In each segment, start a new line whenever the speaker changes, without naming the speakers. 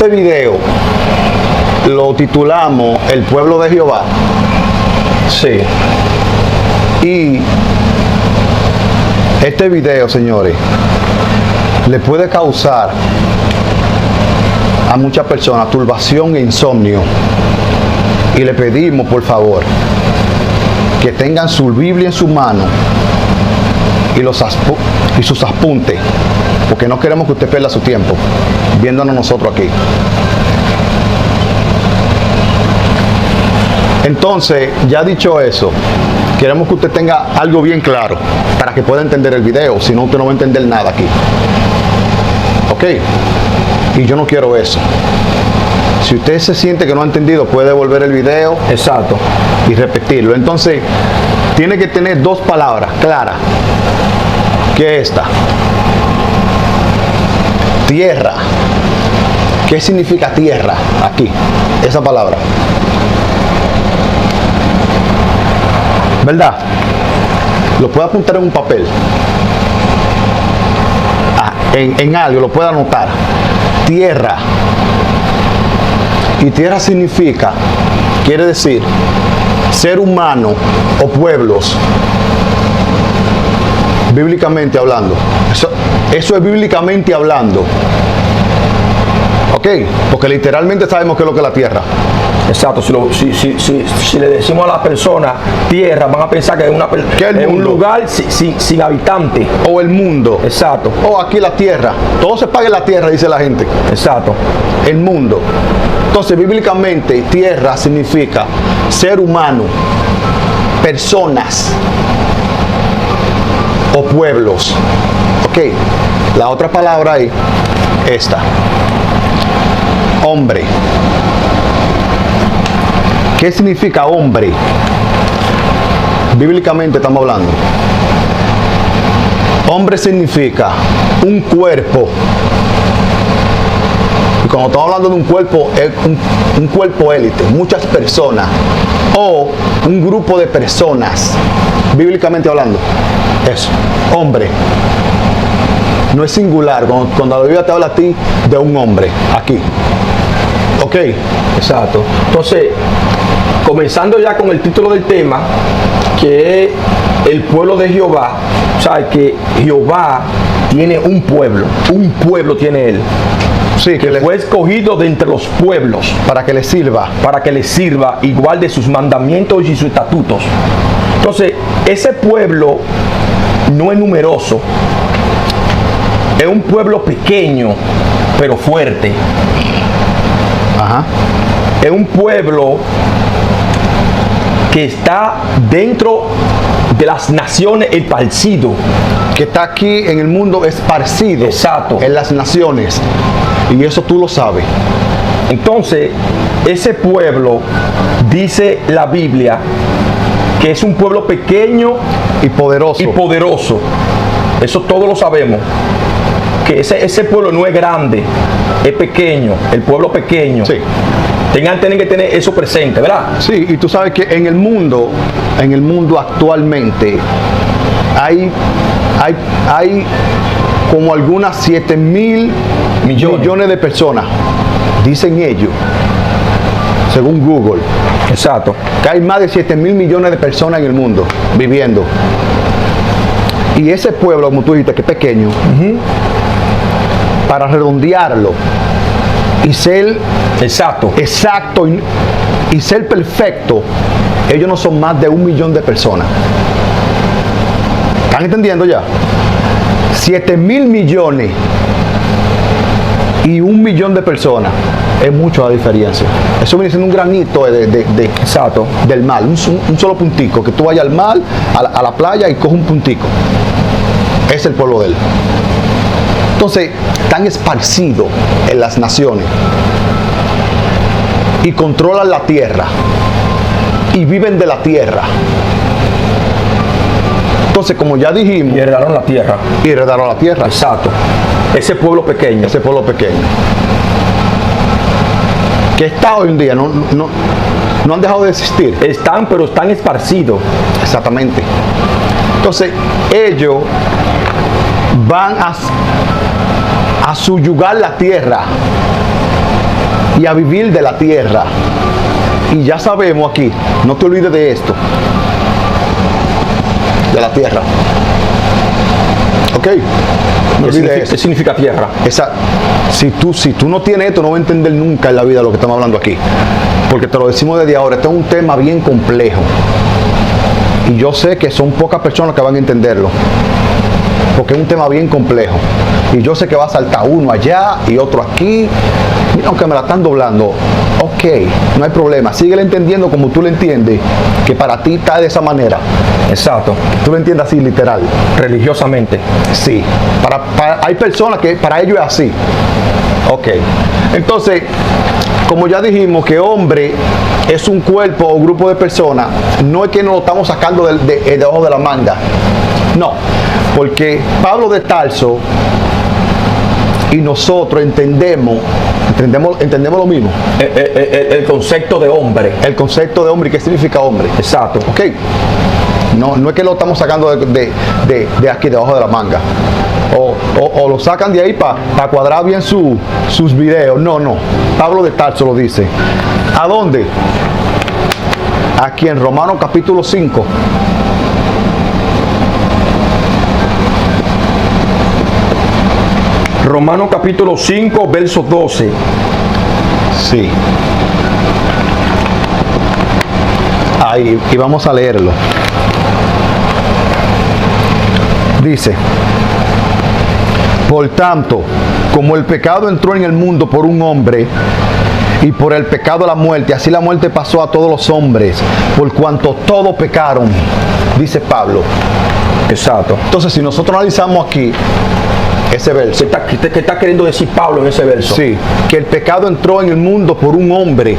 este video lo titulamos El pueblo de Jehová.
Sí.
Y este video, señores, le puede causar a muchas personas turbación e insomnio. Y le pedimos, por favor, que tengan su Biblia en su mano y sus apuntes, porque no queremos que usted pierda su tiempo viéndonos nosotros aquí. Entonces, ya dicho eso, queremos que usted tenga algo bien claro para que pueda entender el video, si no usted no va a entender nada aquí. ¿Ok? Y yo no quiero eso. Si usted se siente que no ha entendido, puede volver el video.
Exacto.
Y repetirlo. Entonces, tiene que tener dos palabras claras. ¿Qué es esta? Tierra. ¿Qué significa tierra aquí? Esa palabra. ¿Verdad? Lo puede apuntar en un papel. En algo, lo puede anotar. Tierra. Y tierra significa, quiere decir, ser humano o pueblos, bíblicamente hablando. Eso es bíblicamente hablando. ¿Ok? Porque literalmente sabemos qué es lo que es la tierra.
Exacto. Si le decimos a la persona tierra, van a pensar que es un lugar sin habitantes.
O el mundo.
Exacto.
O aquí la tierra. Todo se paga en la tierra, dice la gente.
Exacto.
El mundo. Entonces, bíblicamente, tierra significa ser humano, personas o pueblos. Ok. La otra palabra ahí, esta. Hombre. ¿Qué significa hombre? Bíblicamente estamos hablando. Hombre significa un cuerpo. Y cuando estamos hablando de un cuerpo, es un cuerpo élite, muchas personas. O un grupo de personas. Bíblicamente hablando. Eso. Hombre. No es singular. Cuando la Biblia te habla a ti de un hombre. Aquí. Ok.
Exacto. Entonces, comenzando ya con el título del tema, que es el pueblo de Jehová. O sea, que Jehová tiene un pueblo tiene él.
Sí,
que fue escogido de entre los pueblos.
Para que le sirva.
Para que le sirva igual de sus mandamientos y sus estatutos. Entonces, ese pueblo no es numeroso. Es un pueblo pequeño, pero fuerte.
Ajá.
Es un pueblo que está dentro de las naciones esparcido.
Que está aquí en el mundo esparcido.
Exacto.
En las naciones. Y eso tú lo sabes.
Entonces, ese pueblo, dice la Biblia, que es un pueblo pequeño
y poderoso.
Eso todos lo sabemos. Que ese pueblo no es grande, es pequeño, el pueblo pequeño.
Sí.
Tienen que tener eso presente, ¿verdad?
Sí, y tú sabes que en el mundo actualmente hay como algunas 7,000 millones de personas, dicen ellos, según Google.
Exacto.
Que hay más de 7,000 millones de personas en el mundo viviendo. Y ese pueblo, como tú dijiste, que es pequeño, para redondearlo y ser exacto y ser perfecto, ellos no son más de 1 millón de personas. ¿Están entendiendo ya? 7,000 millones y 1 millón de personas. Es mucho la diferencia. Eso viene siendo un granito del mar, un solo puntico, que tú vayas al mar, a la playa y coges un puntico. Es el pueblo de él. Entonces, están esparcidos en las naciones y controlan la tierra y viven de la tierra. Entonces, como ya dijimos,
y heredaron la tierra.
Exacto.
Ese pueblo pequeño.
Que está hoy en día, no han dejado de existir.
Están, pero están esparcidos.
Exactamente. Entonces, ellos van a subyugar la tierra y a vivir de la tierra. Y ya sabemos aquí, no te olvides de esto, de la tierra. ¿Ok? No olvides eso.
¿Qué significa tierra?
Si tú no tienes esto, no vas a entender nunca en la vida lo que estamos hablando aquí. Porque te lo decimos desde ahora, este es un tema bien complejo. Y yo sé que son pocas personas que van a entenderlo. Porque es un tema bien complejo. Y yo sé que va a saltar uno allá y otro aquí. Mira, aunque me la están doblando. Ok, no hay problema. Síguele entendiendo como tú lo entiendes. Que para ti está de esa manera.
Exacto.
Tú lo entiendes así, literal.
Religiosamente.
Sí. Hay personas que para ellos es así. Ok. Entonces, como ya dijimos que hombre es un cuerpo o grupo de personas, no es que nos lo estamos sacando debajo de la manga. No. Porque Pablo de Tarso y nosotros entendemos lo mismo.
El concepto de hombre.
El concepto de hombre, ¿qué significa hombre?
Exacto.
Ok. No es que lo estamos sacando de aquí, debajo de la manga. O lo sacan de ahí para cuadrar bien sus videos. No. Pablo de Tarso lo dice. ¿A dónde? Aquí en Romanos capítulo 5.
Romanos capítulo 5, verso 12.
Sí. Ahí, y vamos a leerlo. Dice: por tanto, como el pecado entró en el mundo por un hombre, y por el pecado la muerte, así la muerte pasó a todos los hombres, por cuanto todos pecaron, dice Pablo.
Exacto.
Entonces, si nosotros analizamos aquí ese verso,
¿Qué está queriendo decir Pablo en ese verso?
sí, que el pecado entró en el mundo por un hombre,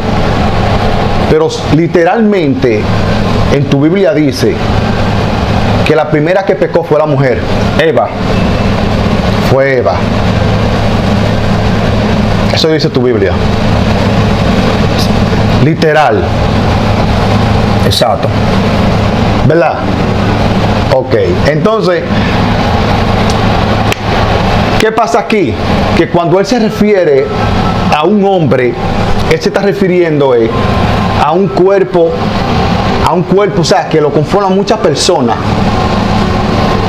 pero literalmente en tu Biblia dice que la primera que pecó fue la mujer.
Eva.
Fue Eva. Eso dice tu Biblia. Literal.
Exacto.
¿Verdad? Ok. Entonces, ¿qué pasa aquí? Que cuando él se refiere a un hombre, él se está refiriendo a un cuerpo, o sea, que lo conforman muchas personas.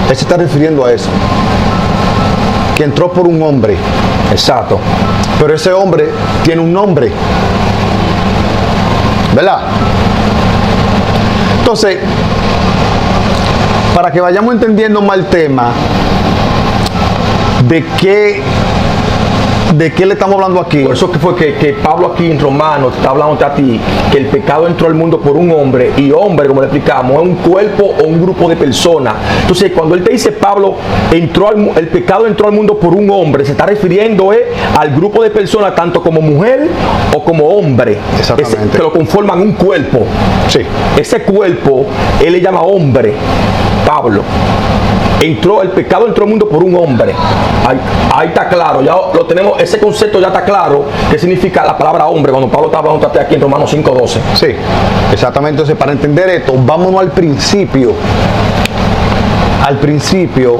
Él se está refiriendo a eso. Que entró por un hombre.
Exacto.
Pero ese hombre tiene un nombre. ¿Verdad? Entonces, para que vayamos entendiendo más el tema de qué le estamos hablando aquí.
Por eso que fue que Pablo aquí en Romanos está hablando a ti que el pecado entró al mundo por un hombre, y hombre, como le explicamos, es un cuerpo o un grupo de personas. Entonces, cuando él te dice, Pablo, el pecado entró al mundo por un hombre, se está refiriendo al grupo de personas, tanto como mujer o como hombre.
Exactamente.
Que lo conforman un cuerpo.
Sí.
Ese cuerpo, él le llama hombre, Pablo. El pecado entró al mundo por un hombre. Ahí está claro, ya lo tenemos, ese concepto ya está claro, qué significa la palabra hombre, cuando Pablo está hablando aquí en Romanos 5:12.
Sí, exactamente. Entonces, para entender esto, vámonos al principio. Al principio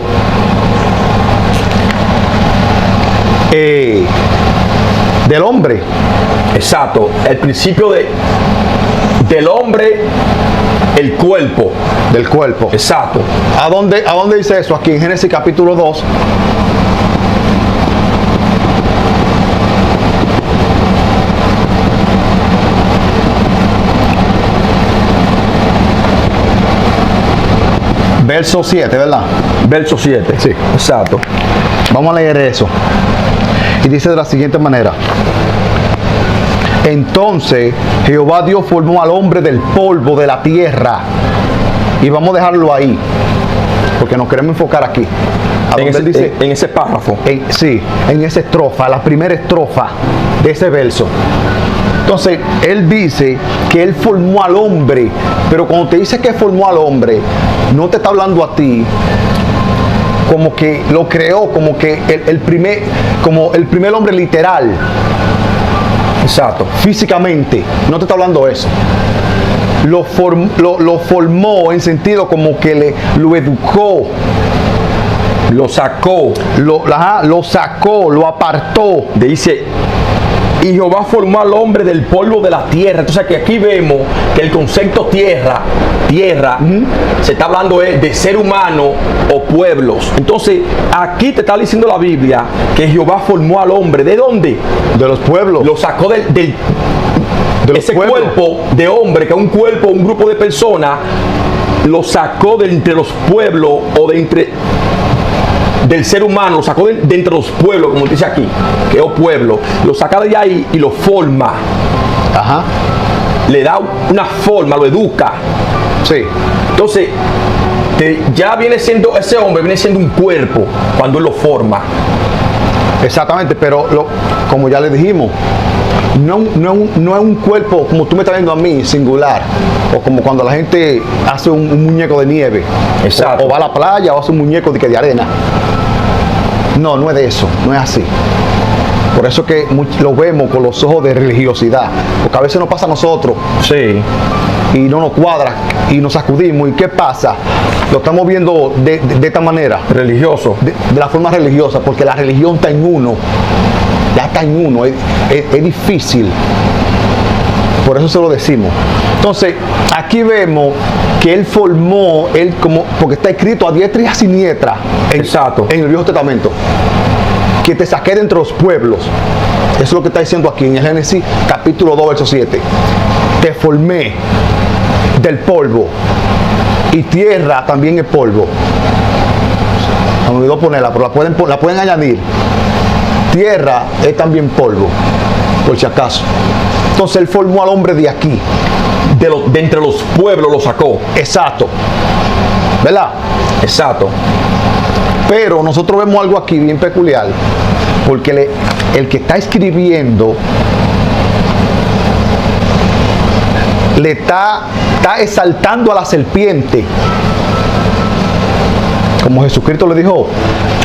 del hombre.
Exacto, el principio del hombre, el cuerpo.
Del cuerpo.
Exacto.
¿A dónde dice eso? Aquí en Génesis capítulo 2. Verso 7, ¿verdad?
Verso 7.
Sí.
Exacto.
Vamos a leer eso. Y dice de la siguiente manera: entonces Jehová Dios formó al hombre del polvo de la tierra. Y vamos a dejarlo ahí, porque nos queremos enfocar aquí.
En ese párrafo.
Sí, en esa estrofa, la primera estrofa de ese verso. Entonces, él dice que él formó al hombre, pero cuando te dice que formó al hombre, no te está hablando a ti como que lo creó, como que el primer hombre literal.
Exacto.
Físicamente, no te está hablando eso. Lo formó en sentido como que lo educó.
Lo sacó.
Lo sacó, lo apartó.
Dice, y Jehová formó al hombre del polvo de la tierra. Entonces que aquí vemos que el concepto tierra, se está hablando de ser humano o pueblos. Entonces aquí te está diciendo la Biblia que Jehová formó al hombre. ¿De dónde?
De los pueblos.
Lo sacó de ese
pueblos.
cuerpo de hombre, que es un cuerpo, un grupo de personas, lo sacó de entre los pueblos o de entre del ser humano, lo sacó de entre los pueblos, como dice aquí, que es pueblo, lo saca de ahí y lo forma.
Ajá.
Le da una forma, lo educa.
Sí.
Entonces, ya viene siendo, ese hombre viene siendo un cuerpo cuando él lo forma.
Exactamente, pero como ya le dijimos, no es un cuerpo como tú me estás viendo a mí, singular, o como cuando la gente hace un muñeco de nieve.
Exacto.
O va a la playa o hace un muñeco de arena. No es de eso, no es así. Por eso que lo vemos con los ojos de religiosidad, porque a veces nos pasa a nosotros.
Sí.
Y no nos cuadra y nos sacudimos. ¿Y qué pasa? Lo estamos viendo de esta manera.
Religioso.
De la forma religiosa, porque la religión está en uno. Ya está en uno. Es difícil. Por eso se lo decimos. Entonces, aquí vemos que él formó, porque está escrito a diestra y a siniestra
Exacto.
en el Viejo Testamento, que te saqué de entre los pueblos. Eso es lo que está diciendo aquí en el Génesis capítulo 2, verso 7. Te formé del polvo, y tierra también es polvo. Me olvidó ponerla, pero la pueden añadir. Tierra es también polvo, por si acaso. Entonces él formó al hombre de aquí.
De entre los pueblos lo sacó.
Exacto. ¿Verdad?
Exacto.
Pero nosotros vemos algo aquí bien peculiar, porque el que está escribiendo le está exaltando a la serpiente, como Jesucristo le dijo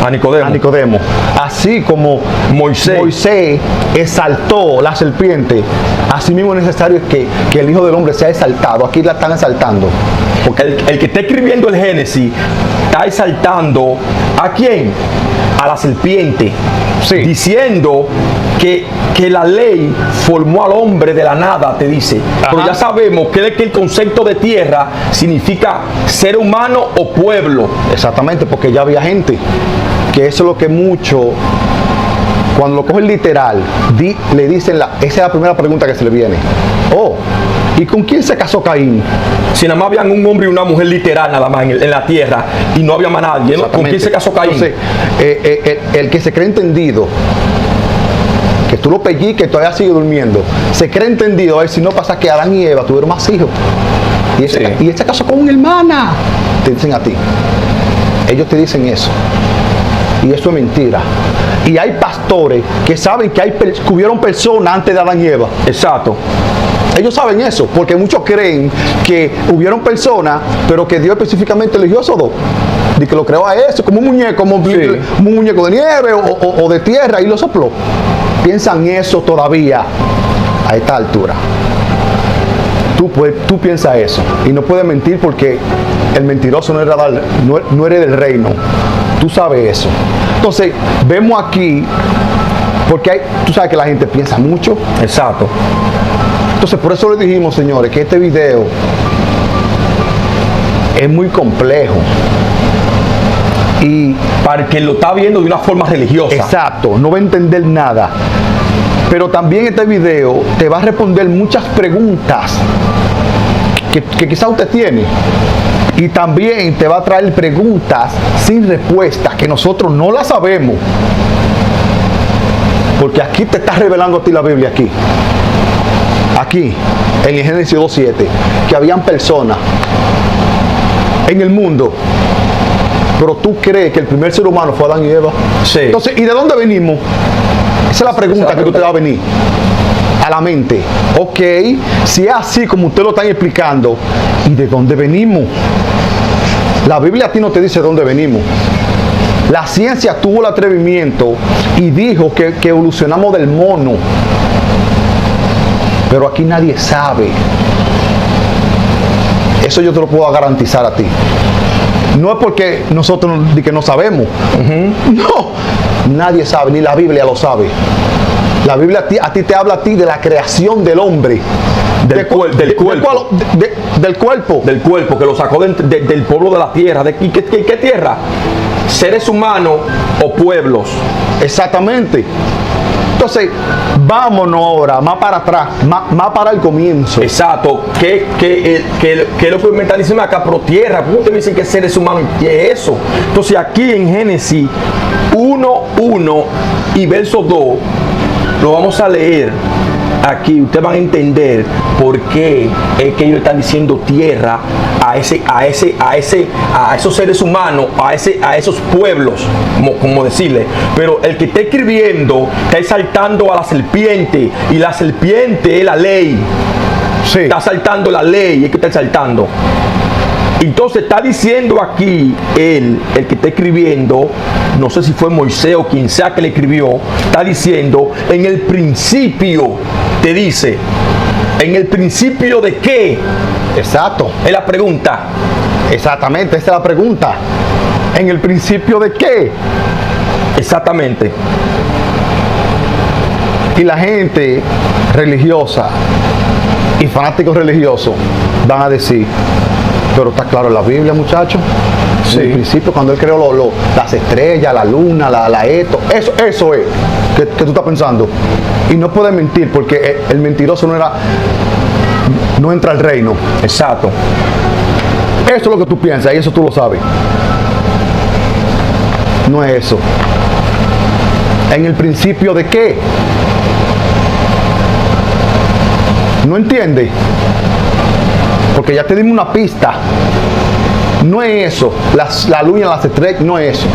a Nicodemo.
Así como Moisés exaltó la serpiente, así mismo es necesario que el Hijo del Hombre sea exaltado. Aquí la están exaltando.
Porque el que está escribiendo el Génesis está exaltando ¿a quién? A la serpiente.
Sí.
Diciendo que la ley formó al hombre de la nada, te dice.
Ajá.
Pero ya sabemos que el concepto de tierra significa ser humano o pueblo.
Exactamente, porque ya había gente. Que eso es lo que mucho, cuando lo cogen literal, le dicen, esa es la primera pregunta que se le viene. Oh, ¿y con quién se casó Caín?
Si nada más habían un hombre y una mujer literal nada más en la tierra y no había más nadie, ¿no? ¿Con quién se casó Caín?
Entonces, el que se cree entendido, que tú lo pellizques y todavía sigue durmiendo, se cree entendido, a ver si no pasa que Adán y Eva tuvieron más hijos. Y ese se casó con una hermana. Te dicen a ti. Ellos te dicen eso. Y eso es mentira. Y hay pastores que saben que hubieron personas antes de Adán y Eva.
Exacto.
Ellos saben eso, porque muchos creen que hubieron personas, pero que Dios específicamente eligió esos dos. Y que lo creó a eso, como un muñeco, como un muñeco de nieve o de tierra, y lo sopló. Piensan eso todavía a esta altura. Tú piensas eso. Y no puedes mentir, porque el mentiroso no eres del reino. Tú sabes eso. Entonces, vemos aquí, porque tú sabes que la gente piensa mucho.
Exacto.
Entonces, por eso le dijimos, señores, que este video es muy complejo. Y
para quien lo está viendo de una forma religiosa.
Exacto, no va a entender nada. Pero también este video te va a responder muchas preguntas que quizá usted tiene. Y también te va a traer preguntas sin respuesta, que nosotros no las sabemos. Porque aquí te está revelando a ti la Biblia, aquí, en el Génesis 2.7, que habían personas en el mundo. Pero tú crees que el primer ser humano fue Adán y Eva.
Sí.
Entonces, ¿y de dónde venimos? Esa es la pregunta que tú te va a venir a la mente. Ok, si es así como usted lo están explicando, ¿y de dónde venimos? La Biblia a ti no te dice de dónde venimos. La ciencia tuvo el atrevimiento y dijo que evolucionamos del mono. Pero aquí nadie sabe. Eso yo te lo puedo garantizar a ti. No es porque nosotros que no sabemos. No, nadie sabe, ni la Biblia lo sabe. La Biblia a ti te habla a ti de la creación del hombre.
Del cuerpo.
Del cuerpo.
Del cuerpo, que lo sacó del pueblo de la tierra. ¿Qué tierra? Seres humanos o pueblos.
Exactamente. Entonces, vámonos ahora, más para atrás, más para el comienzo.
Exacto. ¿Qué es lo que me está diciendo acá? Pero tierra, ¿cómo te dicen que seres humanos? ¿Qué es eso? Entonces, aquí en Génesis 1:1 y verso 2, lo vamos a leer. Aquí ustedes van a entender por qué es que ellos están diciendo tierra a esos seres humanos, a esos pueblos, como decirle. Pero el que está escribiendo está exaltando a la serpiente, y la serpiente es la ley.
Sí.
Está saltando la ley, es que está exaltando. Entonces está diciendo aquí el que está escribiendo, no sé si fue Moisés o quien sea que le escribió, está diciendo, en el principio, te dice, ¿en el principio de qué?
Exacto.
Es la pregunta.
Exactamente, esa es la pregunta. ¿En el principio de qué?
Exactamente.
Y la gente religiosa y fanáticos religiosos van a decir, pero está claro en la Biblia, muchachos. Sí. En el principio, cuando él creó las estrellas, la luna, eso es que tú estás pensando. Y no puedes mentir, porque el mentiroso no entra al reino.
Exacto.
Eso es lo que tú piensas y eso tú lo sabes. No es eso. ¿En el principio de qué? ¿No entiendes? Porque ya te dimos una pista. No es eso. La luna, las estrellas, no es eso.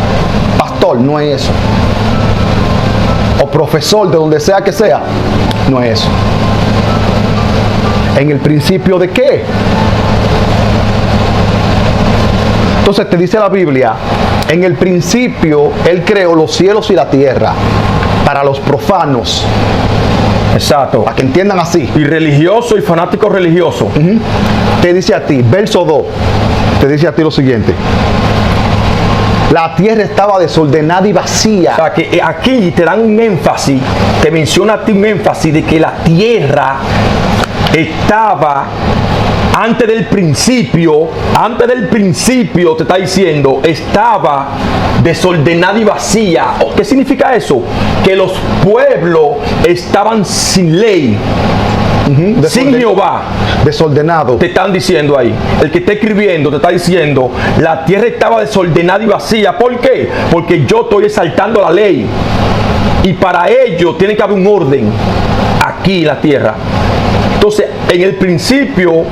Pastor, no es eso. O profesor, de donde sea que sea, no es eso. ¿En el principio de qué? Entonces te dice la Biblia, en el principio Él creó los cielos y la tierra. Para los profanos.
Exacto.
Para que entiendan así.
Y religioso y fanático religioso.
Te dice a ti, verso 2, te dice a ti lo siguiente. La tierra estaba desordenada y vacía.
O sea, que aquí te dan un énfasis, te menciona a ti un énfasis de que la tierra estaba antes del principio, te está diciendo, estaba desordenada y vacía. ¿Qué significa eso? Que los pueblos estaban sin ley. Sin Jehová,
desordenado.
te están diciendo ahí. El que está escribiendo te está diciendo, la tierra estaba desordenada y vacía. ¿Por qué? Porque yo estoy exaltando la ley, y para ello tiene que haber un orden aquí en la tierra. Entonces, en el principio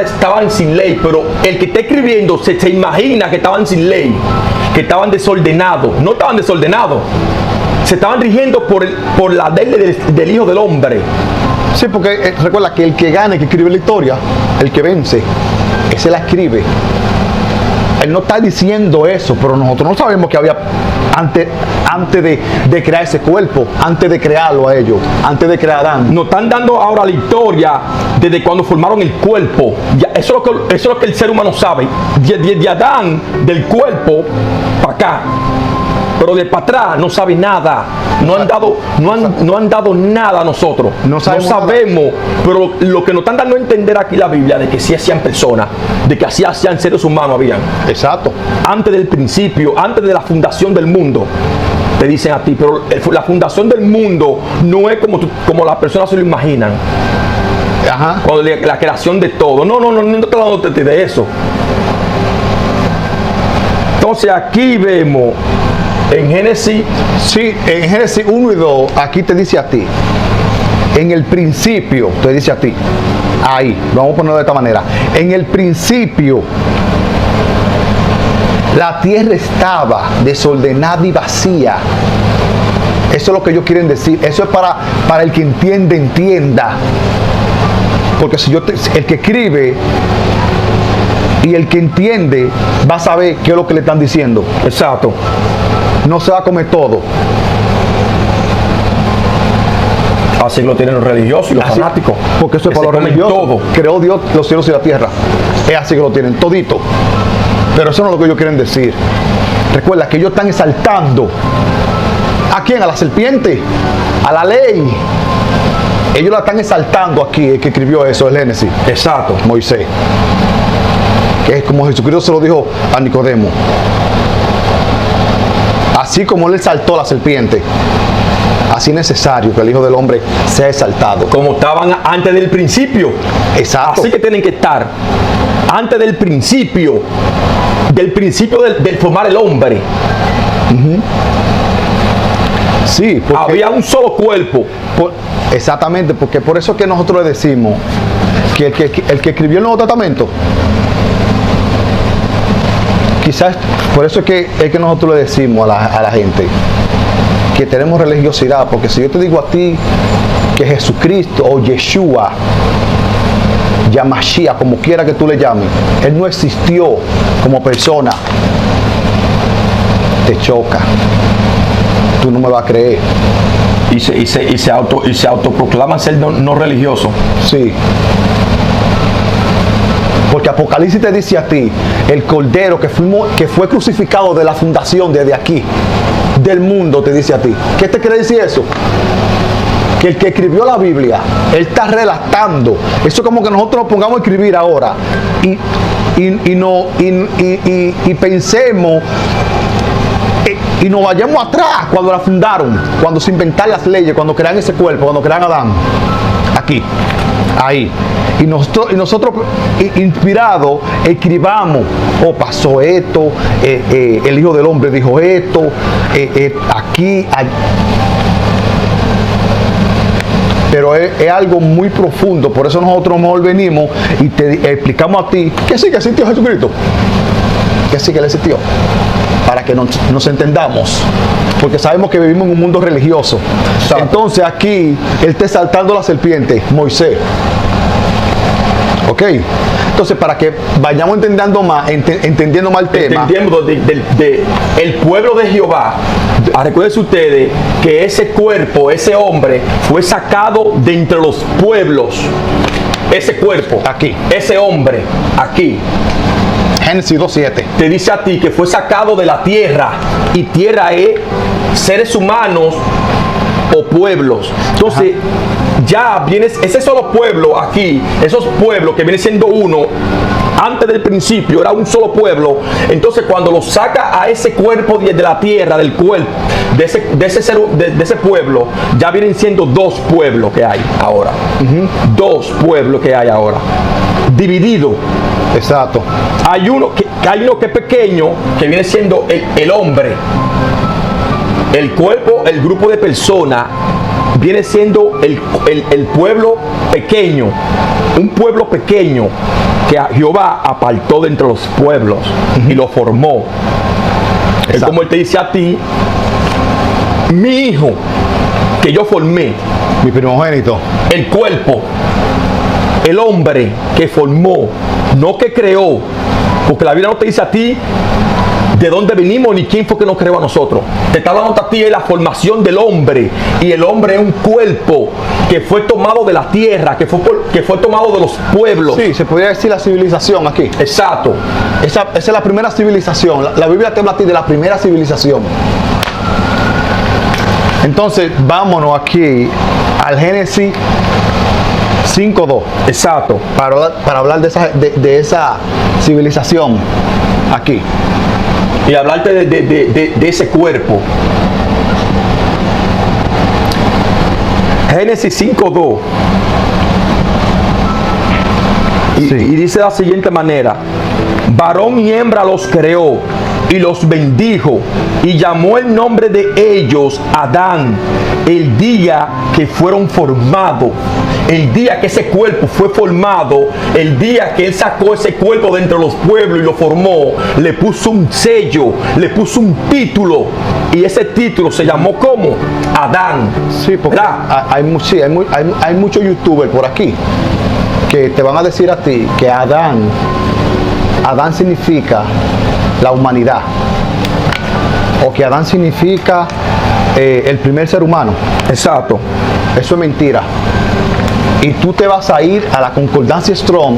estaban sin ley, pero el que está escribiendo se imagina que estaban sin ley, que estaban desordenados. No estaban desordenados, se estaban rigiendo por la ley del Hijo del Hombre.
Sí, porque recuerda que el que gana, el que escribe la historia, el que vence, ese la escribe. Él no está diciendo eso, pero nosotros no sabemos que había antes de crear ese cuerpo, antes de crearlo a ellos, antes de crear a Adán.
Nos están dando ahora la historia desde cuando formaron el cuerpo. Ya, eso es lo que el ser humano sabe. De Adán, del cuerpo, para acá. Pero de para atrás no sabe nada. No han dado nada a nosotros. No sabemos. Pero lo que nos están dando a entender aquí la Biblia, de que sí hacían personas, de que así hacían seres humanos habían.
Exacto.
Antes del principio, antes de la fundación del mundo, te dicen a ti. Pero la fundación del mundo no es como las personas se lo imaginan.
Ajá.
Cuando la creación de todo. No estoy hablando de eso. Entonces aquí vemos en Génesis.
Sí, en Génesis 1 y 2, aquí te dice a ti. En el principio, te dice a ti. Ahí, vamos a ponerlo de esta manera. En el principio, la tierra estaba desordenada y vacía. Eso es lo que ellos quieren decir. Eso es para el que entienda. Porque si el que escribe y el que entiende va a saber qué es lo que le están diciendo.
Exacto.
No se va a comer todo.
Así lo tienen los religiosos y los fanáticos.
Porque eso es para los religiosos. Todo. Creó Dios los cielos y la tierra. Es así que lo tienen todito. Pero eso no es lo que ellos quieren decir. Recuerda que ellos están exaltando. ¿A quién? A la serpiente, a la ley. Ellos la están exaltando aquí, el que escribió eso, el Génesis.
Exacto.
Moisés. Que es como Jesucristo se lo dijo a Nicodemo. Así como él exaltó a la serpiente, así es necesario que el Hijo del Hombre sea exaltado.
Como estaban antes del principio.
Exacto.
Así que tienen que estar antes del principio del formar el hombre.
Sí, porque
había un solo cuerpo.
Exactamente, porque por eso es que nosotros le decimos que el que escribió el Nuevo Testamento, quizás por eso es que nosotros le decimos a la gente que tenemos religiosidad, porque si yo te digo a ti que Jesucristo o Yeshua, Yamashia, como quiera que tú le llames, él no existió como persona, te choca, tú no me vas a creer.
Y se autoproclaman ser no religiosos.
Sí. Porque Apocalipsis te dice a ti, el Cordero que fue crucificado de la fundación desde aquí, del mundo, te dice a ti. ¿Qué te quiere decir eso? Que el que escribió la Biblia, él está relatando. Eso es como que nosotros nos pongamos a escribir ahora y pensemos y nos vayamos atrás cuando la fundaron, cuando se inventaron las leyes, cuando crearon ese cuerpo, cuando crearon a Adán. Aquí, ahí. Y nosotros inspirados, escribamos, pasó esto, el Hijo del Hombre dijo esto, aquí, allí. Pero es algo muy profundo, por eso nosotros mejor venimos y te explicamos a ti que sí, que existió Jesucristo, que sí, que Él existió, para que nos entendamos, porque sabemos que vivimos en un mundo religioso.
Exacto.
Entonces aquí Él está saltando la serpiente, Moisés. ¿Ok? Entonces, para que vayamos entendiendo más el tema.
Entendiendo el pueblo de Jehová. Recuerden ustedes que ese cuerpo, ese hombre, fue sacado de entre los pueblos. Ese cuerpo,
Aquí.
ese hombre, aquí.
Génesis 2:7.
Te dice a ti que fue sacado de la tierra. Y tierra es seres humanos o pueblos. Entonces, ya vienes, ese solo pueblo aquí, esos pueblos que viene siendo uno, antes del principio era un solo pueblo. Entonces, cuando lo saca a ese cuerpo de la tierra, del cuerpo, de ese pueblo, ya vienen siendo dos pueblos que hay ahora. Dos pueblos que hay ahora. Dividido.
Exacto.
Hay uno que es pequeño, que viene siendo el hombre. El cuerpo, el grupo de personas, viene siendo el pueblo pequeño. Un pueblo pequeño que Jehová apartó de entre los pueblos y lo formó. Es como Él te dice a ti, mi hijo, que yo formé.
Mi primogénito.
El cuerpo, el hombre que formó, no que creó. Porque la Biblia no te dice a ti de dónde venimos ni quién fue que nos creó a nosotros. Te está hablando a ti de la formación del hombre. Y el hombre es un cuerpo que fue tomado de la tierra, que fue tomado de los pueblos.
Sí, se podría decir la civilización aquí.
Exacto.
Esa es la primera civilización. La Biblia te habla a ti de la primera civilización. Entonces, vámonos aquí al Génesis 5:2.
Exacto.
Para hablar de esa civilización aquí.
Y hablarte de ese cuerpo. Génesis 5:2. Y dice de la siguiente manera: varón y hembra los creó y los bendijo y llamó el nombre de ellos Adán, el día que fueron formados. El día que ese cuerpo fue formado, el día que Él sacó ese cuerpo de entre los pueblos y lo formó, le puso un sello, le puso un título, y ese título se llamó ¿cómo? Adán.
Sí, porque hay muchos youtubers por aquí que te van a decir a ti que Adán significa la humanidad, o que Adán significa el primer ser humano.
Exacto.
Eso es mentira. Y tú te vas a ir a la concordancia Strong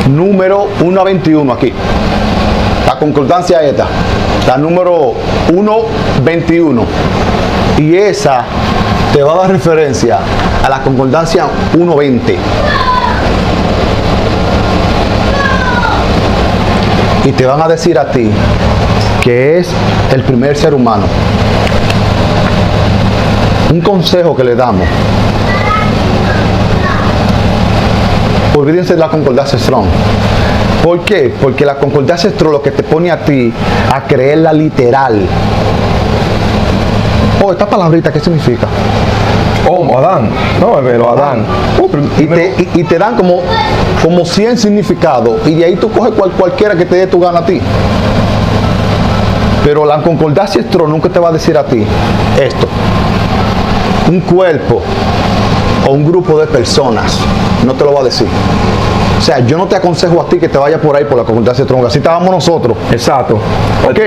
número 1:21 aquí. La concordancia esta, la número 1:21. Y esa te va a dar referencia a la concordancia 1.20. Y te van a decir a ti que es el primer ser humano. Un consejo que le damos: olvídense de la concordancia Strong. ¿Por qué? Porque la concordancia Strong lo que te pone a ti a creerla literal. Oh, esta palabrita, ¿qué significa?
Oh, Adán. No, pero Adán.
Y te dan como 100 significados, y de ahí tú coges cualquiera que te dé tu gana a ti. Pero la concordancia Strong nunca te va a decir a ti esto: un cuerpo o un grupo de personas. No te lo va a decir. O sea, yo no te aconsejo a ti que te vayas por ahí por la concordancia Strong. Así estábamos nosotros.
Exacto.
Ok.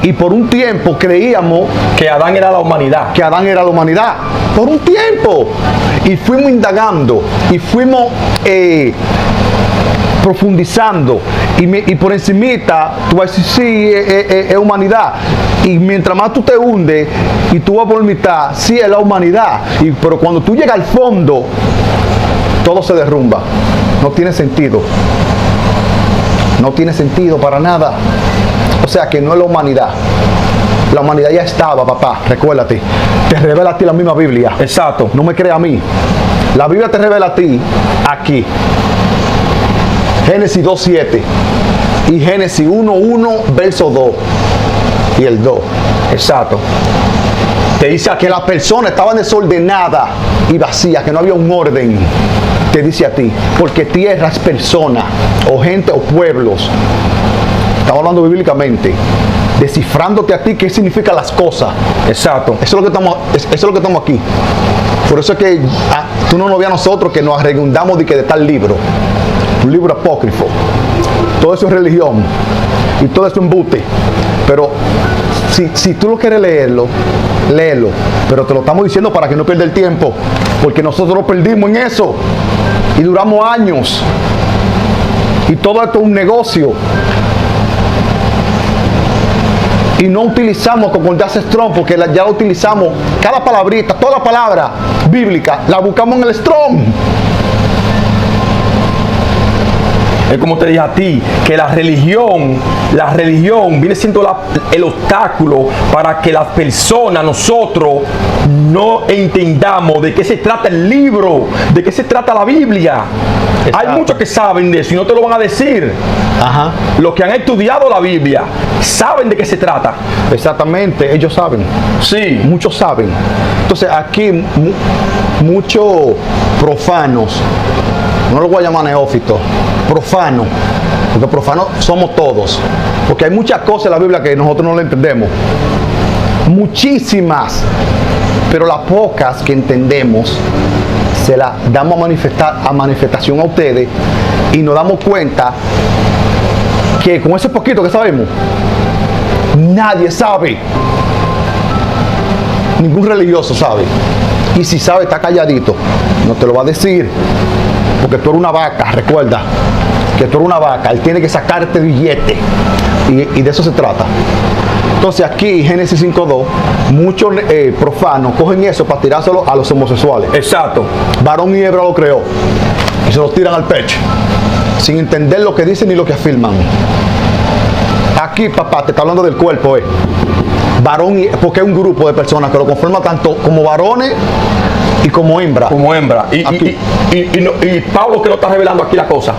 Y por un tiempo creíamos
que Adán era la humanidad.
Que Adán era la humanidad. Por un tiempo. Y fuimos indagando. Y fuimos profundizando. Y por encimita tú vas a decir, sí, es humanidad. Y mientras más tú te hundes y tú vas por mitad, sí, es la humanidad. Pero cuando tú llegas al fondo, todo se derrumba. No tiene sentido. No tiene sentido para nada. O sea que no es la humanidad. La humanidad ya estaba, papá. Recuérdate. Te revela a ti la misma Biblia.
Exacto.
No me creas a mí. La Biblia te revela a ti aquí. Génesis 2.7 y Génesis 1.1 verso 2 y el 2.
Exacto. Te dice
Que las personas estaban desordenadas y vacías, que no había un orden. Te dice a ti, porque tierras, personas, o gente, o pueblos. Estamos hablando bíblicamente, descifrándote a ti qué significan las cosas.
Exacto.
Eso es lo que estamos aquí. Por eso es que tú no nos veas a nosotros que nos arregundamos de tal libro. Un libro apócrifo. Todo eso es religión. Y todo eso es embute. Pero si tú lo quieres leerlo, léelo. Pero te lo estamos diciendo para que no pierda el tiempo. Porque nosotros lo perdimos en eso. Y duramos años. Y todo esto es un negocio. Y no utilizamos concordancia Strong porque ya utilizamos cada palabrita, toda palabra bíblica, la buscamos en el Strong.
Es como te dije a ti, que la religión viene siendo el obstáculo para que las personas, nosotros, no entendamos de qué se trata el libro, de qué se trata la Biblia. Exacto. Hay muchos que saben de eso y no te lo van a decir.
Ajá.
Los que han estudiado la Biblia saben de qué se trata.
Exactamente, ellos saben.
Sí.
Muchos saben. Entonces aquí muchos profanos, no lo voy a llamar neófitos, profanos, porque profanos somos todos, porque hay muchas cosas en la Biblia que nosotros no le entendemos, muchísimas, pero las pocas que entendemos se las damos a manifestación a ustedes y nos damos cuenta que con ese poquito que sabemos, nadie sabe, ningún religioso sabe, y si sabe está calladito, no te lo va a decir. Porque tú eres una vaca, recuerda que tú eres una vaca, él tiene que sacarte billete y de eso se trata. Entonces aquí Génesis 5.2, muchos profanos cogen eso para tirárselo a los homosexuales.
Exacto.
Varón y hembra lo creó y se los tiran al pecho sin entender lo que dicen ni lo que afirman. Aquí, papá, te está hablando del cuerpo, varón, porque es un grupo de personas que lo conforman tanto como varones y como hembra.
Como hembra. Y Pablo que no está revelando aquí la cosa.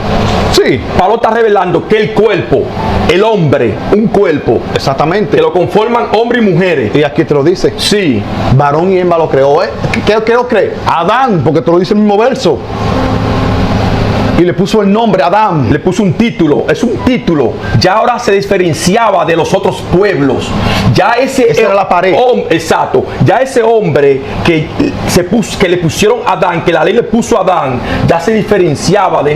Sí.
Pablo está revelando que el cuerpo, el hombre, un cuerpo.
Exactamente.
Que lo conforman hombres y mujeres.
Y aquí te lo dice.
Sí.
Varón y hembra lo creó. ¿Qué lo cree? Adán, porque te lo dice el mismo verso. Y le puso el nombre Adán.
Le puso un título. Es un título. Ya ahora se diferenciaba de los otros pueblos. Ya esa
era la pared.
Exacto. Ya ese hombre que le pusieron Adán, que la ley le puso a Adán, ya se diferenciaba de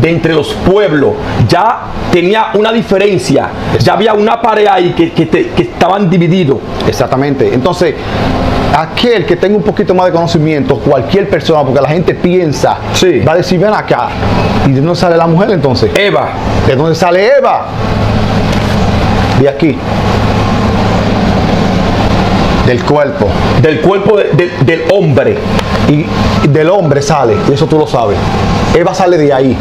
entre los pueblos. Ya tenía una diferencia. Ya había una pared ahí que estaban divididos.
Exactamente. Entonces, aquel que tenga un poquito más de conocimiento, cualquier persona, porque la gente piensa,
sí,
va a decir, ven acá, ¿y de dónde sale la mujer entonces?
Eva.
¿De dónde sale Eva? De aquí. Del cuerpo.
Del cuerpo del hombre.
Y del hombre sale, y eso tú lo sabes. Eva sale de ahí.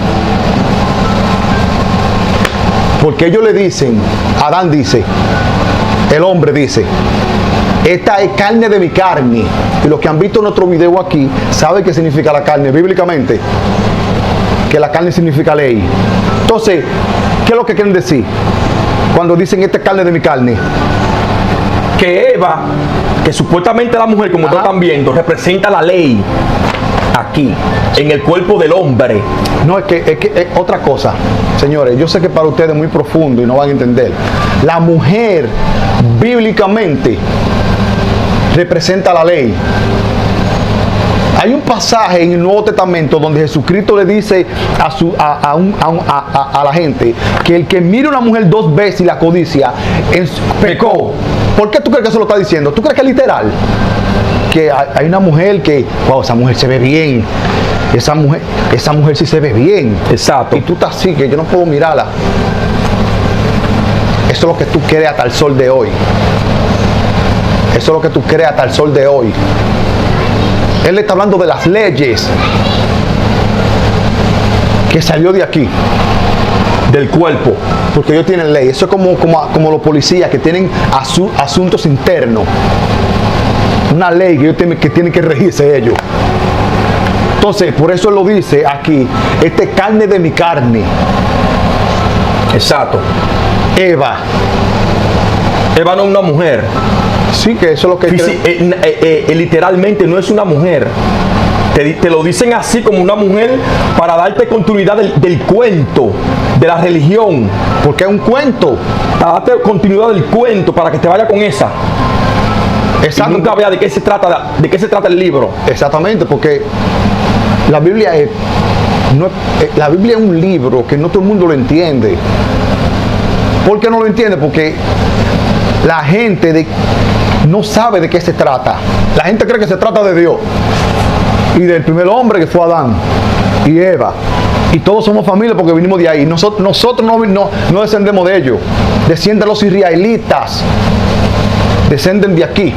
Porque ellos le dicen, Adán dice, el hombre dice, esta es carne de mi carne. Y los que han visto nuestro video aquí saben qué significa la carne bíblicamente. Que la carne significa ley. Entonces, ¿qué es lo que quieren decir? Cuando dicen esta es carne de mi carne.
Que Eva, que supuestamente la mujer, como ustedes están viendo, representa la ley aquí, en el cuerpo del hombre.
No, es que es otra cosa, señores. Yo sé que para ustedes es muy profundo y no van a entender. La mujer, bíblicamente, representa la ley. Hay un pasaje en el Nuevo Testamento donde Jesucristo le dice a la gente que el que mire a una mujer 2 veces y la codicia pecó. ¿Por qué tú crees que eso lo está diciendo? ¿Tú crees que es literal? Que hay una mujer que, wow, esa mujer se ve bien. Esa mujer sí se ve bien.
Exacto.
Y tú estás así, que yo no puedo mirarla. Eso es lo que tú crees hasta el sol de hoy. Eso es lo que tú crees hasta el sol de hoy. Él está hablando de las leyes que salió de aquí,
del cuerpo.
porque ellos tienen ley. Eso es como los policías que tienen asuntos internos. Una ley que ellos tienen que regirse ellos. Entonces, por eso él lo dice aquí, esta es carne de mi carne.
Exacto.
Eva.
Eva no es una mujer.
Sí, que eso es lo que...
literalmente no es una mujer. Te lo dicen así como una mujer para darte continuidad del cuento, de la religión.
Porque es un cuento.
Para darte continuidad del cuento, para que te vaya con esa.
Exacto.
Y nunca vea de qué se trata el libro.
Exactamente, porque la Biblia la Biblia es un libro que no todo el mundo lo entiende. ¿Por qué no lo entiende? Porque la gente no sabe de qué se trata. La gente cree que se trata de Dios y del primer hombre que fue Adán y Eva, y todos somos familia porque vinimos de ahí. Nosotros no descendemos de ellos, descienden los israelitas, descenden de aquí,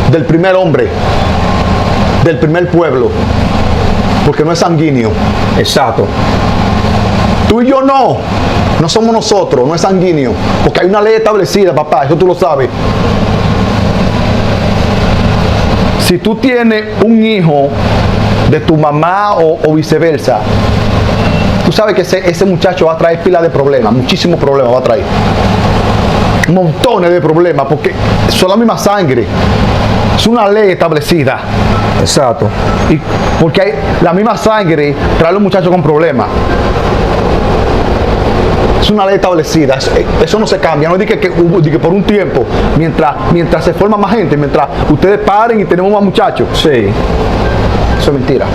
del primer hombre, del primer pueblo, porque no es sanguíneo.
Exacto.
Tú y yo no somos nosotros, no es sanguíneo, porque hay una ley establecida, papá, eso tú lo sabes. Si tú tienes un hijo de tu mamá o viceversa, tú sabes que ese muchacho va a traer pila de problemas, muchísimos problemas va a traer. Montones de problemas, porque son la misma sangre. Es una ley establecida.
Exacto.
Y porque hay la misma sangre trae a los muchachos con problemas. Es una ley establecida, eso no se cambia. No es de que por un tiempo, mientras se forma más gente, mientras ustedes paren y tenemos más muchachos.
Sí.
Eso es mentira.